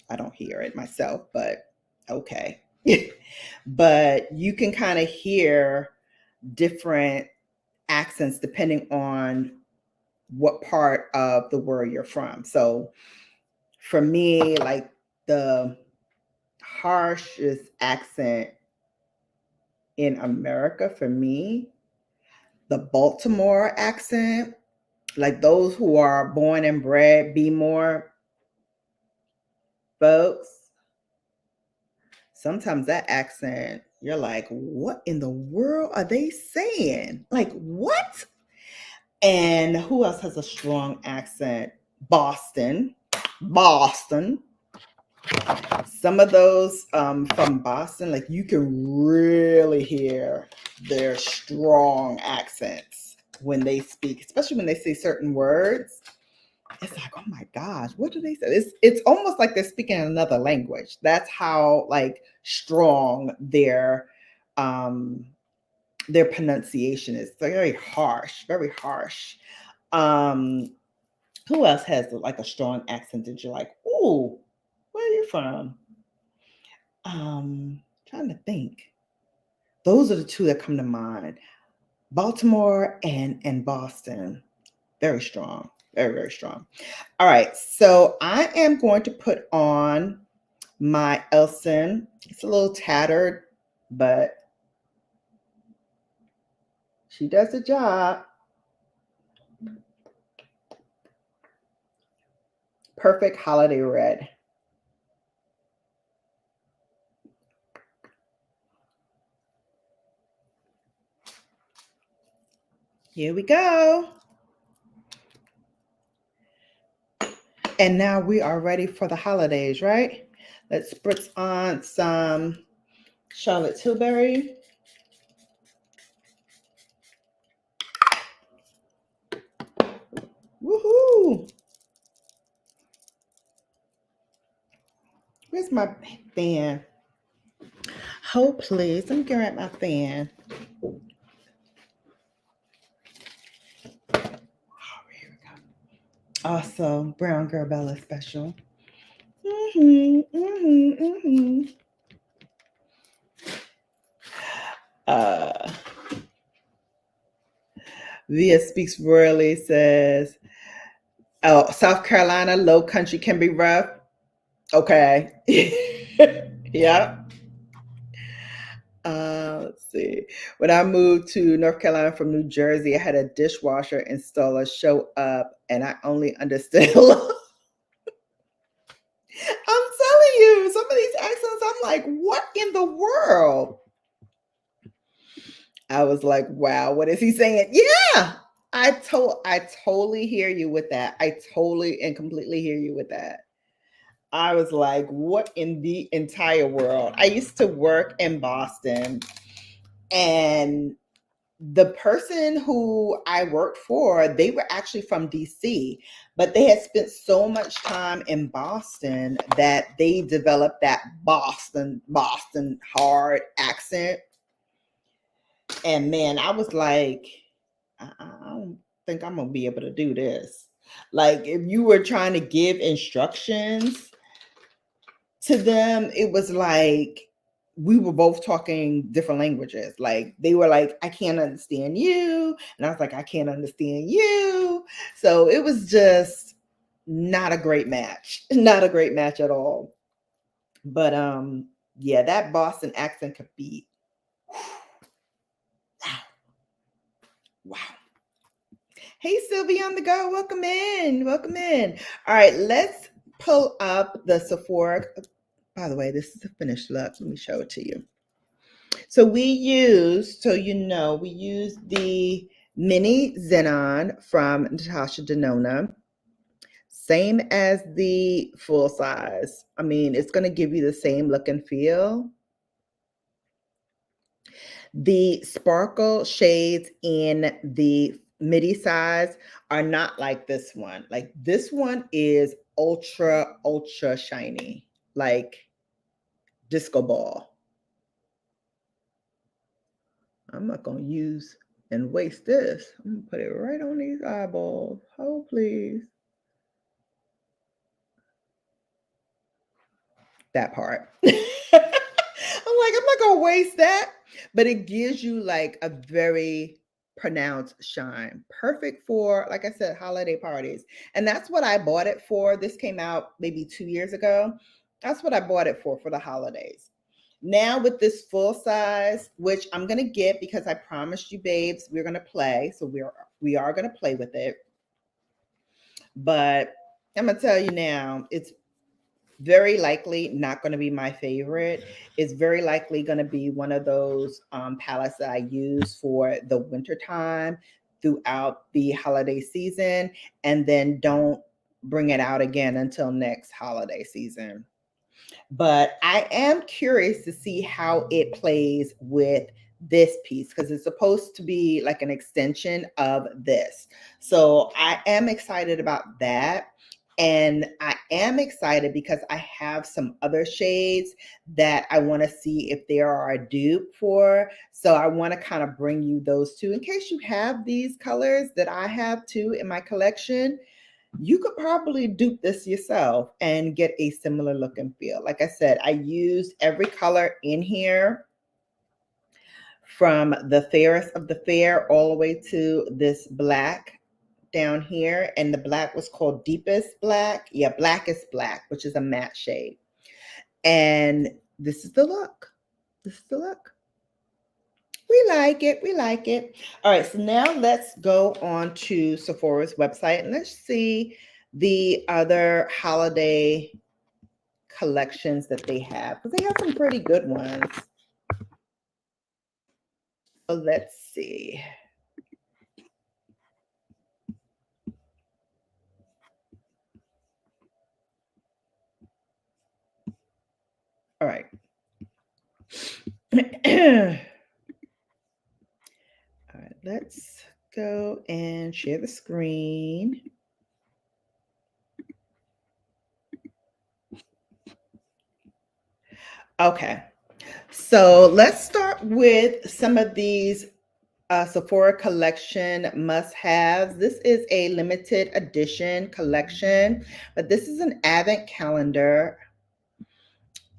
I don't hear it myself, but okay. But you can kind of hear different accents depending on what part of the world you're from. So for me, like the harshest accent in America for me, the Baltimore accent, like those who are born and bred, be more folks. Sometimes that accent, you're like, what in the world are they saying? Like, what? And who else has a strong accent? Boston. Some of those from Boston, like you can really hear their strong accents when they speak, especially when they say certain words. It's like, oh my gosh, what do they say? It's almost like they're speaking another language. That's how like strong their pronunciation is. It's very harsh, very harsh. Who else has like a strong accent that you're like, ooh, where are you from? Trying to think. Those are the 2 that come to mind. Baltimore and Boston. Very strong. Very, very strong. All right. So I am going to put on my 𝕊𝕦𝕒𝕟𝕜𝕤. It's a little tattered, but she does the job. Perfect holiday red. Here we go. And now we are ready for the holidays, right? Let's spritz on some Charlotte Tilbury. Woohoo! Where's my fan? Hold, please. Let me get at my fan. Oh, here we go. Also, BrownGirlBella special. Via Speaks Royally says, oh, South Carolina, low country can be rough. Okay. Yeah. Let's see. When I moved to North Carolina from New Jersey, I had a dishwasher installer show up and I only understood. I'm telling you, some of these accents, I'm like, what in the world? I was like, wow, what is he saying? Yeah, I totally hear you with that. I totally and completely hear you with that. I was like, what in the entire world? I used to work in Boston, and the person who I worked for, they were actually from DC, but they had spent so much time in Boston that they developed that Boston hard accent. And man, I was like, I don't think I'm gonna be able to do this. Like, if you were trying to give instructions to them, it was like we were both talking different languages. Like, they were like, I can't understand you. And I was like, I can't understand you. So it was just not a great match. Not a great match at all. But yeah, that Boston accent could be wow. Hey, Sylvia on the go. Welcome in. Welcome in. All right, let's pull up the Sephora. By the way, this is the finished look. Let me show it to you. So we used, so you know, we used the mini Xenon from Natasha Denona. Same as the full size. I mean, it's going to give you the same look and feel. The sparkle shades in the midi size are not like this one. Like, this one is ultra, ultra shiny, like disco ball. I'm not going to use and waste this. I'm going to put it right on these eyeballs. Oh, please. That part. I'm like, I'm not going to waste that. But it gives you like a very pronounced shine. Perfect for, like I said, holiday parties. And that's what I bought it for. This came out maybe 2 years ago. That's what I bought it for the holidays. Now with this full size, which I'm going to get because I promised you babes, we're going to play. So we are going to play with it. But I'm going to tell you now, it's very likely not going to be my favorite. It's very likely going to be one of those palettes that I use for the winter time throughout the holiday season, and then don't bring it out again until next holiday season. But I am curious to see how it plays with this piece because it's supposed to be like an extension of this. So I am excited about that. And I am excited because I have some other shades that I want to see if there are a dupe for. So I want to kind of bring you those two in case you have these colors that I have too in my collection. You could probably dupe this yourself and get a similar look and feel. Like I said, I used every color in here from the fairest of the fair all the way to this black down here, and the black was called Deepest Black. Yeah, Blackest Black, which is a matte shade. And this is the look. This is the look. We like it. We like it. All right, so now let's go on to Sephora's website and let's see the other holiday collections that they have, because they have some pretty good ones. So let's see. All right. All right, let's go and share the screen. Okay, so let's start with some of these Sephora collection must-haves. This is a limited edition collection, but this is an advent calendar.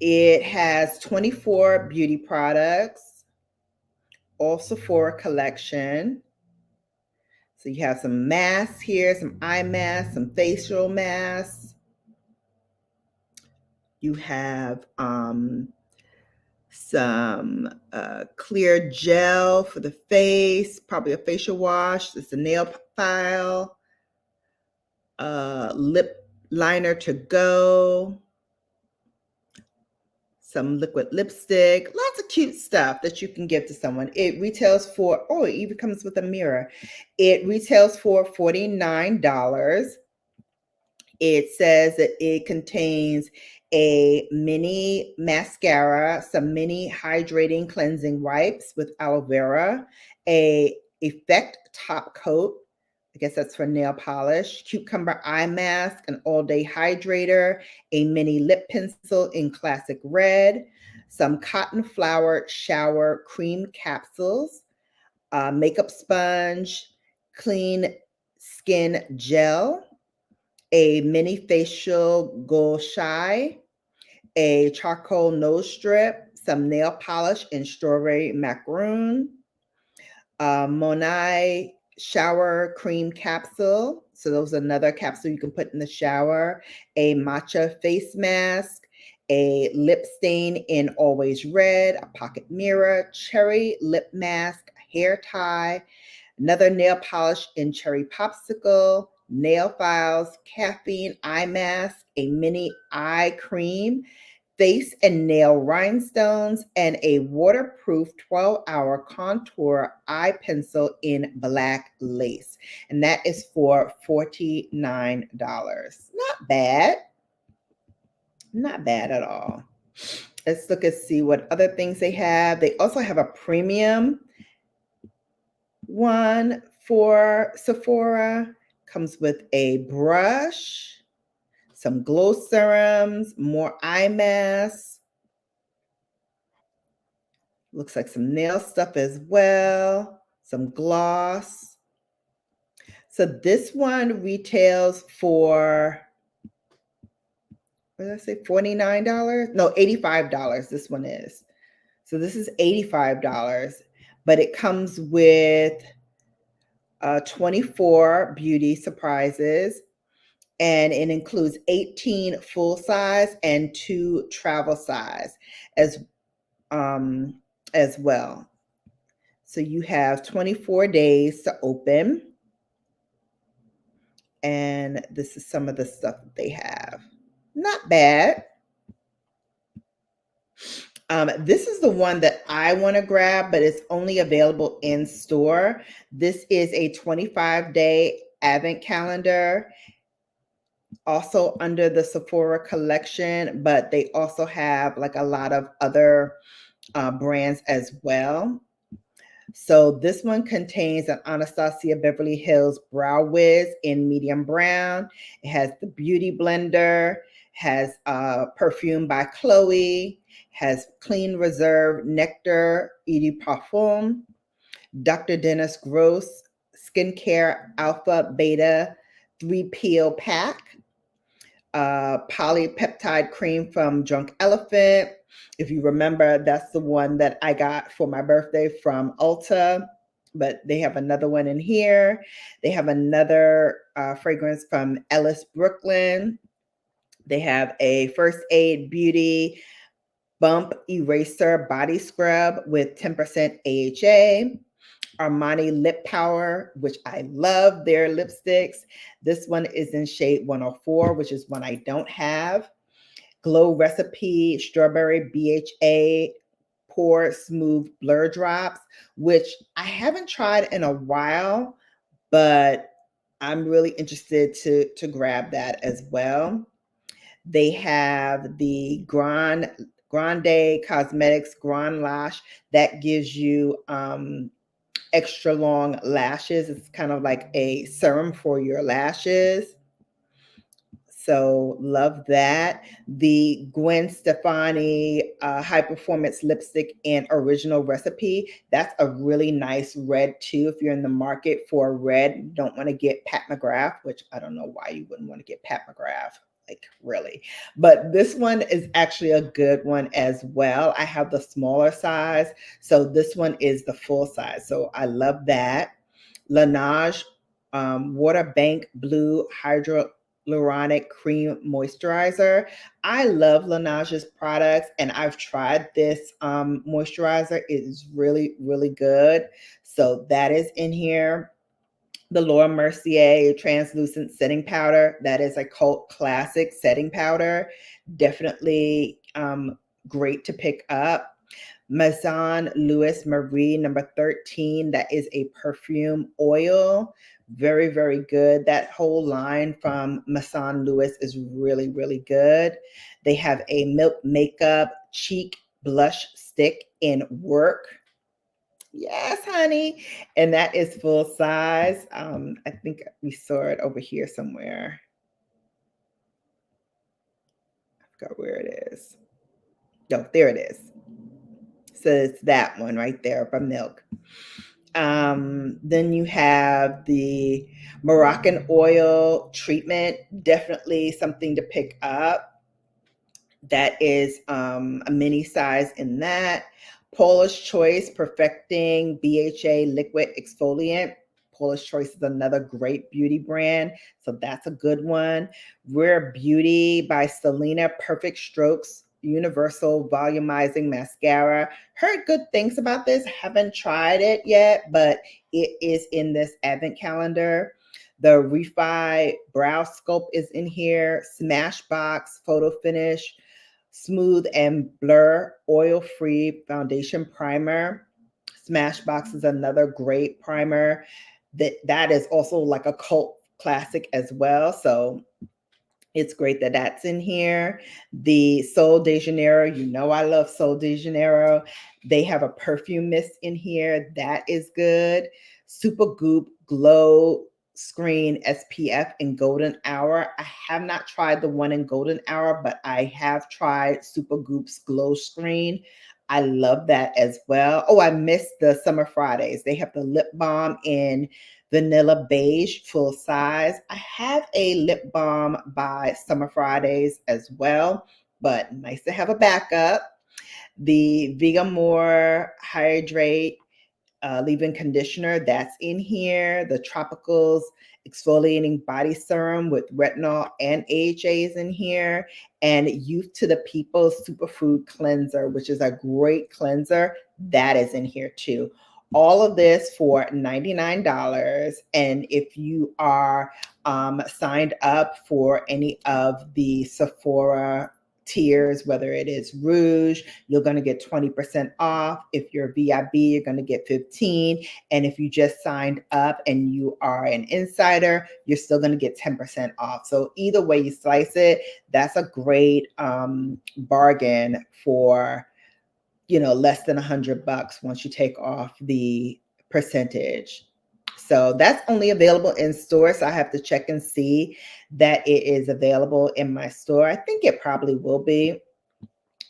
It has 24 beauty products, all Sephora collection. So you have some masks here, some eye masks, some facial masks. You have some clear gel for the face, probably a facial wash. It's a nail file, lip liner to go, some liquid lipstick, lots of cute stuff that you can give to someone. It retails for, oh, it even comes with a mirror. It retails for $49. It says that it contains a mini mascara, some mini hydrating cleansing wipes with aloe vera, a effect top coat, I guess that's for nail polish, cucumber eye mask, an all-day hydrator, a mini lip pencil in classic red, some cotton flower shower cream capsules, makeup sponge, clean skin gel, a mini facial gua sha, a charcoal nose strip, some nail polish in strawberry macaroon, Monai shower cream capsule. So those are another capsule you can put in the shower, a matcha face mask, a lip stain in always red, a pocket mirror, cherry lip mask, hair tie, another nail polish in cherry popsicle, nail files, caffeine eye mask, a mini eye cream, face and nail rhinestones, and a waterproof 12-hour contour eye pencil in black lace. And that is for $49. Not bad. Not bad at all. Let's look and see what other things they have. They also have a premium one for Sephora. Comes with a brush, some glow serums, more eye masks. Looks like some nail stuff as well, some gloss. So this one retails for, what did I say, $49? No, $85 this one is. So this is $85, but it comes with 24 beauty surprises, and it includes 18 full size and 2 travel size as well. So you have 24 days to open. And this is some of the stuff that they have. Not bad. This is the one that I want to grab, but it's only available in store. This is a 25-day advent calendar, also under the Sephora collection, but they also have like a lot of other brands as well. So this one contains an Anastasia Beverly Hills Brow Wiz in medium brown. It has the Beauty Blender, has perfume by Chloe, has Clean Reserve Nectar Eau de Parfum, Dr. Dennis Gross Skincare Alpha Beta 3-peel pack, polypeptide cream from Drunk Elephant. If you remember, that's the one that I got for my birthday from Ulta. but they have another one in here. They have another fragrance from Ellis Brooklyn. They have a First Aid Beauty Bump Eraser Body Scrub with 10% AHA. Armani Lip Power, which I love their lipsticks. This one is in shade 104, which is one I don't have. Glow Recipe Strawberry BHA Pore Smooth Blur Drops, which I haven't tried in a while, but I'm really interested to grab that as well. They have the Grande Cosmetics Grand Lash that gives you extra long lashes. It's kind of like a serum for your lashes. So love that. The Gwen Stefani High Performance Lipstick and Original Recipe. That's a really nice red too. If you're in the market for a red, you don't want to get Pat McGrath, which I don't know why you wouldn't want to get Pat McGrath. Like really. But this one is actually a good one as well. I have the smaller size. So this one is the full size. So I love that. Laneige Water Bank Blue Hyaluronic Cream Moisturizer. I love Laneige's products, and I've tried this moisturizer. It is really, really good. So that is in here. The Laura Mercier Translucent Setting Powder. That is a cult classic setting powder. Definitely great to pick up. Maison Louis Marie number 13. That is a perfume oil. Very, very good. That whole line from Maison Louis is really, really good. They have a Milk Makeup Cheek Blush Stick in Work. Yes, honey. And that is full size. I think we saw it over here somewhere. I forgot where it is. No, there it is. So it's that one right there from Milk. Then you have the Moroccan oil treatment. Definitely something to pick up. That is a mini size in that. Paula's Choice Perfecting BHA Liquid Exfoliant. Paula's Choice is another great beauty brand, so that's a good one. Rare Beauty by Selena Perfect Strokes Universal Volumizing Mascara. Heard good things about this. Haven't tried it yet, but it is in this advent calendar. The Refi Brow Sculpt is in here. Smashbox Photo Finish Smooth and Blur Oil-Free Foundation Primer. Smashbox is another great primer. That is also like a cult classic as well. So it's great that that's in here. The Sol de Janeiro, you know I love Sol de Janeiro. They have a perfume mist in here. That is good. Supergoop Glow Screen SPF in Golden Hour. I have not tried the one in Golden Hour, but I have tried Supergoop's Glow Screen. I love that as well. Oh, I missed the Summer Fridays. They have the lip balm in Vanilla Beige full size. I have a lip balm by Summer Fridays as well, but nice to have a backup. The Vegamore Hydrate leave-in conditioner, that's in here. The Tropicals exfoliating body serum with retinol and AHA is in here. And Youth to the People superfood cleanser, which is a great cleanser, that is in here too. All of this for $99. And if you are signed up for any of the Sephora tiers, whether it is Rouge, you're going to get 20% off. If you're VIB, you're going to get 15. And if you just signed up and you are an insider, you're still going to get 10% off. So either way you slice it, that's a great bargain for, you know, less than $100 once you take off the percentage. So that's only available in store. So I have to check and see that it is available in my store. I think it probably will be,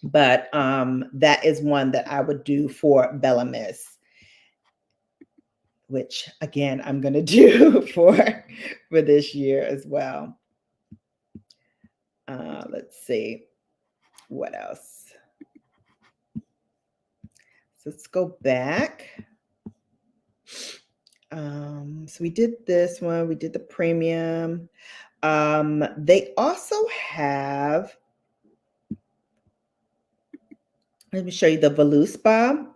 but that is one that I would do for Bella Miss, which again, I'm going to do for this year as well. Let's see what else. So let's go back. So we did this one. We did the premium. They also have, let me show you the Voluspa.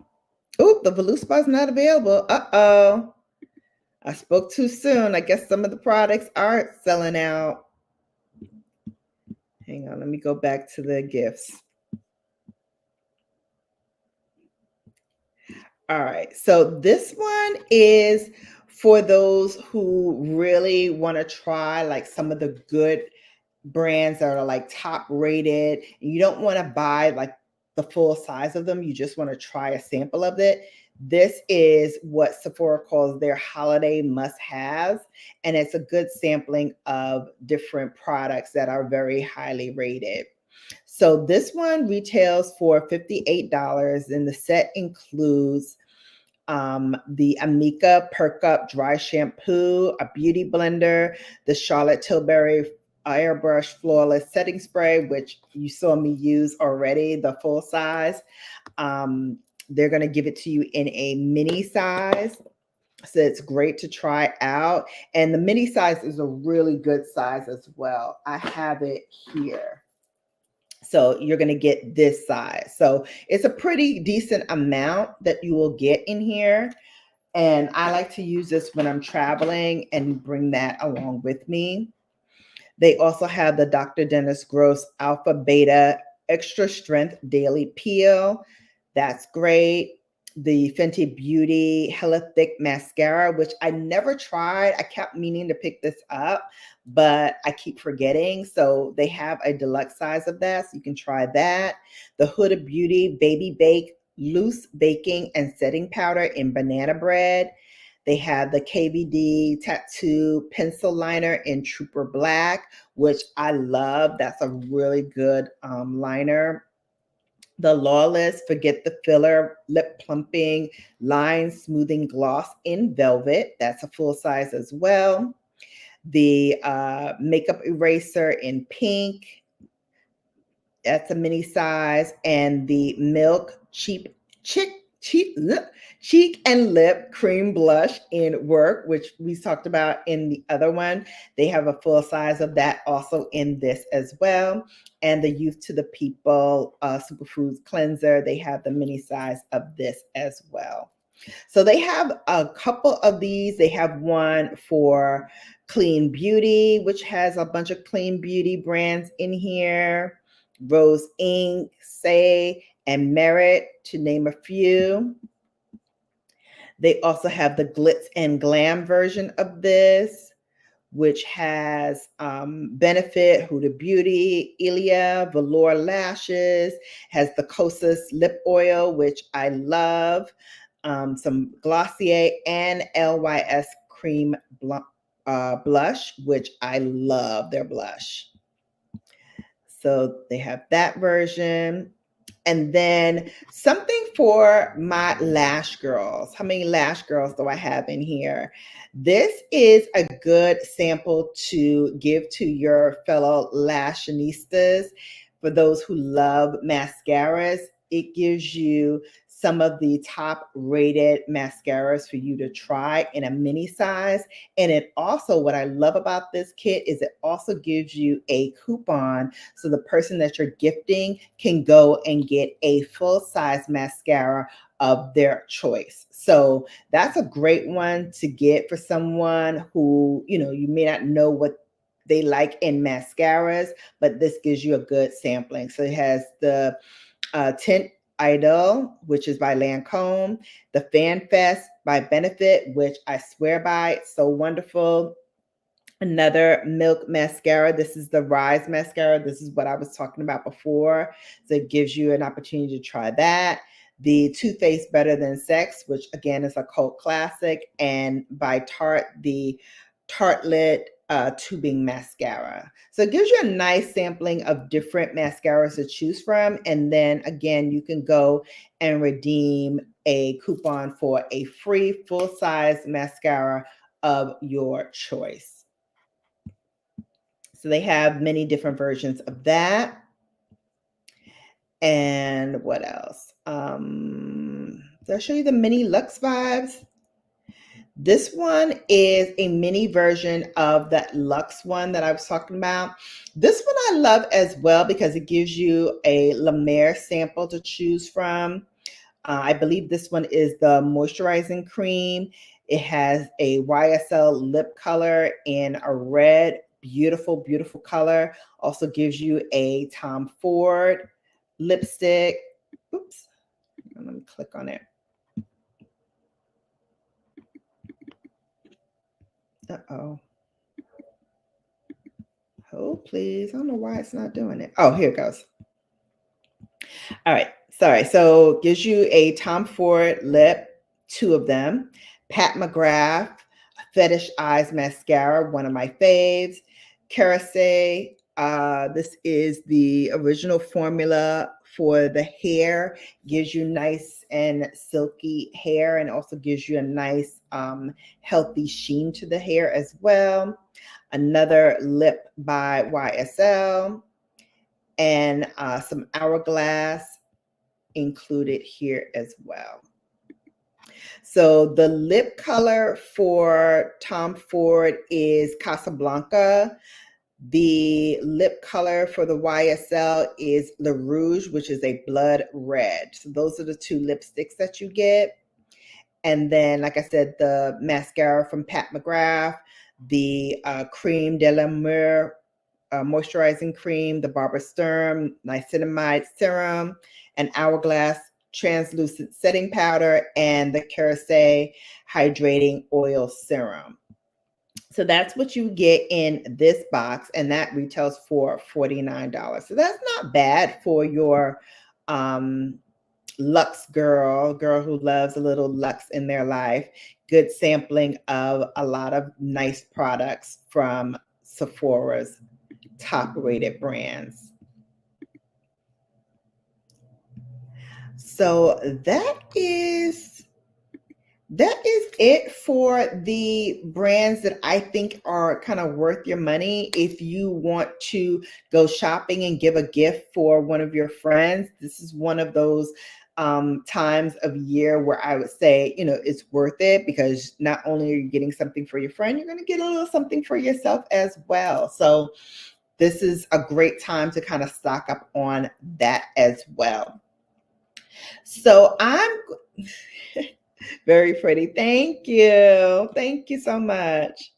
Oh, the Voluspa is not available. Uh-oh. I spoke too soon. I guess some of the products aren't selling out. Hang on, let me go back to the gifts. All right, so this one is for those who really want to try like some of the good brands that are like top rated. You don't want to buy like the full size of them. You just want to try a sample of it. This is what Sephora calls their holiday must-haves, and it's a good sampling of different products that are very highly rated. So this one retails for $58, and the set includes the Amika Perk Up Dry Shampoo, a beauty blender, the Charlotte Tilbury Airbrush Flawless Setting Spray, which you saw me use already, the full size. They're going to give it to you in a mini size. So it's great to try out. And the mini size is a really good size as well. I have it here. So you're going to get this size. So it's a pretty decent amount that you will get in here. And I like to use this when I'm traveling and bring that along with me. They also have the Dr. Dennis Gross Alpha Beta Extra Strength Daily Peel. That's great. The Fenty Beauty Hella Thick Mascara, which I never tried. I kept meaning to pick this up, but I keep forgetting. So they have a deluxe size of that, so you can try that. The Huda Beauty Baby Bake Loose Baking and Setting Powder in Banana Bread. They have the KVD Tattoo Pencil Liner in Trooper Black, which I love. That's a really good liner. The Lawless Forget the Filler Lip Plumping Line Smoothing Gloss in Velvet. That's a full size as well. The Makeup Eraser in Pink. That's a mini size. And the Milk Cheek and Lip Cream Blush in Work, which we talked about in the other one. They have a full size of that also in this as well. And the Youth to the People Superfoods Cleanser, they have the mini size of this as well. So they have a couple of these. They have one for Clean Beauty, which has a bunch of Clean Beauty brands in here. Rose Inc., Say, and Merit, to name a few. They also have the Glitz and Glam version of this, which has Benefit, Huda Beauty, Ilia, Velour Lashes, has the Kosas Lip Oil, which I love, some Glossier and LYS Cream Blush, which I love their blush. So they have that version. And then something for my lash girls. How many lash girls do I have in here? This is a good sample to give to your fellow lashinistas. For those who love mascaras, it gives you some of the top rated mascaras for you to try in a mini size. And it also, what I love about this kit is it also gives you a coupon. So the person that you're gifting can go and get a full size mascara of their choice. So that's a great one to get for someone who, you may not know what they like in mascaras, but this gives you a good sampling. So it has the Tint Idol, which is by Lancome, the Fan Fest by Benefit, which I swear by, it's so wonderful. Another Milk mascara. This is the Rise mascara. This is what I was talking about before. So it gives you an opportunity to try that. The Too Faced Better Than Sex, which again is a cult classic, and by Tarte, the Tartelette tubing mascara. So it gives you a nice sampling of different mascaras to choose from. And then again, you can go and redeem a coupon for a free full-size mascara of your choice. So they have many different versions of that. And what else? Did I show you the mini Luxe Vibes? This one is a mini version of that Luxe one that I was talking about. This one I love as well because it gives you a 𝕊𝕦𝕡𝕟 sample to choose from. I believe this one is the moisturizing cream. It has a YSL lip color in a red, beautiful, beautiful color. Also gives you a Tom Ford lipstick. Oops, let me click on it. Uh-oh. Oh, please. I don't know why it's not doing it. Oh, here it goes. All right. Sorry. So gives you a Tom Ford lip, 2 of them. Pat McGrath Fetish Eyes mascara, one of my faves. CeraSe. This is the original formula for the hair. Gives you nice and silky hair, and also gives you a nice healthy sheen to the hair as well. Another lip by YSL, and some Hourglass included here as well. So the lip color for Tom Ford is Casablanca. The lip color for the YSL is Le Rouge, which is a blood red. So those are the 2 lipsticks that you get. And then, like I said, the mascara from Pat McGrath, the Crème de la Mer moisturizing cream, the Barbara Sturm niacinamide serum, and Hourglass translucent setting powder, and the CeraSe hydrating oil serum. So that's what you get in this box, and that retails for $49. So that's not bad for your Luxe girl who loves a little luxe in their life. Good sampling of a lot of nice products from Sephora's top rated brands. So that is it for the brands that I think are kind of worth your money. If you want to go shopping and give a gift for one of your friends, this is one of those times of year where I would say, it's worth it, because not only are you getting something for your friend, you're going to get a little something for yourself as well. So this is a great time to kind of stock up on that as well. So I'm very pretty. Thank you. Thank you so much.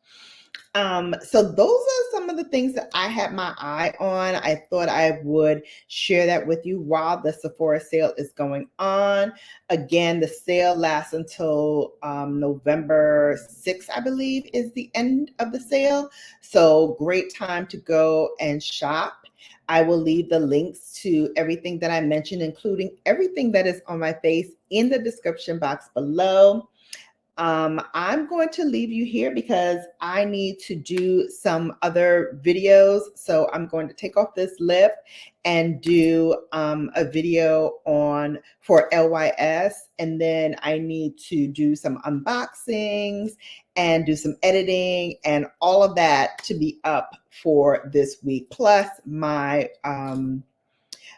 So those are some of the things that I had my eye on. I thought I would share that with you while the Sephora sale is going on. Again, the sale lasts until November 6th, I believe, is the end of the sale. So great time to go and shop. I will leave the links to everything that I mentioned, including everything that is on my face, in the description box below. I'm going to leave you here because I need to do some other videos. So I'm going to take off this lip and do a video for LYS. And then I need to do some unboxings and do some editing and all of that to be up for this week, plus my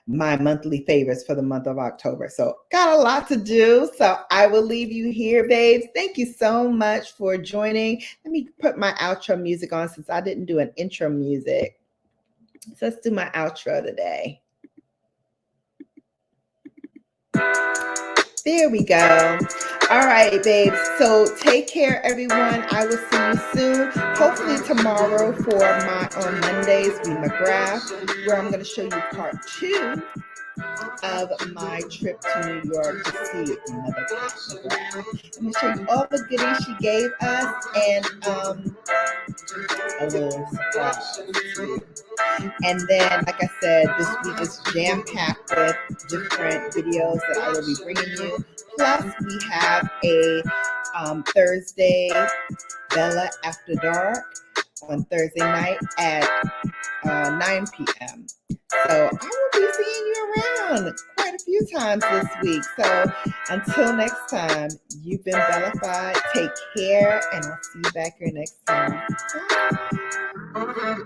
monthly favorites for the month of October. So got a lot to do. So I will leave you here, babes. Thank you so much for joining. Let me put my outro music on since I didn't do an intro music. So let's do my outro today. There we go. All right, babes. So take care, everyone. I will see you soon. Hopefully tomorrow on Mondays, McGrath, where I'm going to show you part 2 of my trip to New York to see Mother McGrath. I'm going to show you all the goodies she gave us, and a little surprise too. And then, like I said, this week is jam-packed with different videos that I will be bringing you. Plus, we have a Thursday Bella After Dark on Thursday night at 9 p.m. So I will be seeing you around quite a few times this week. So until next time, you've been Bellafied. Take care, and I'll see you back here next time. Bye.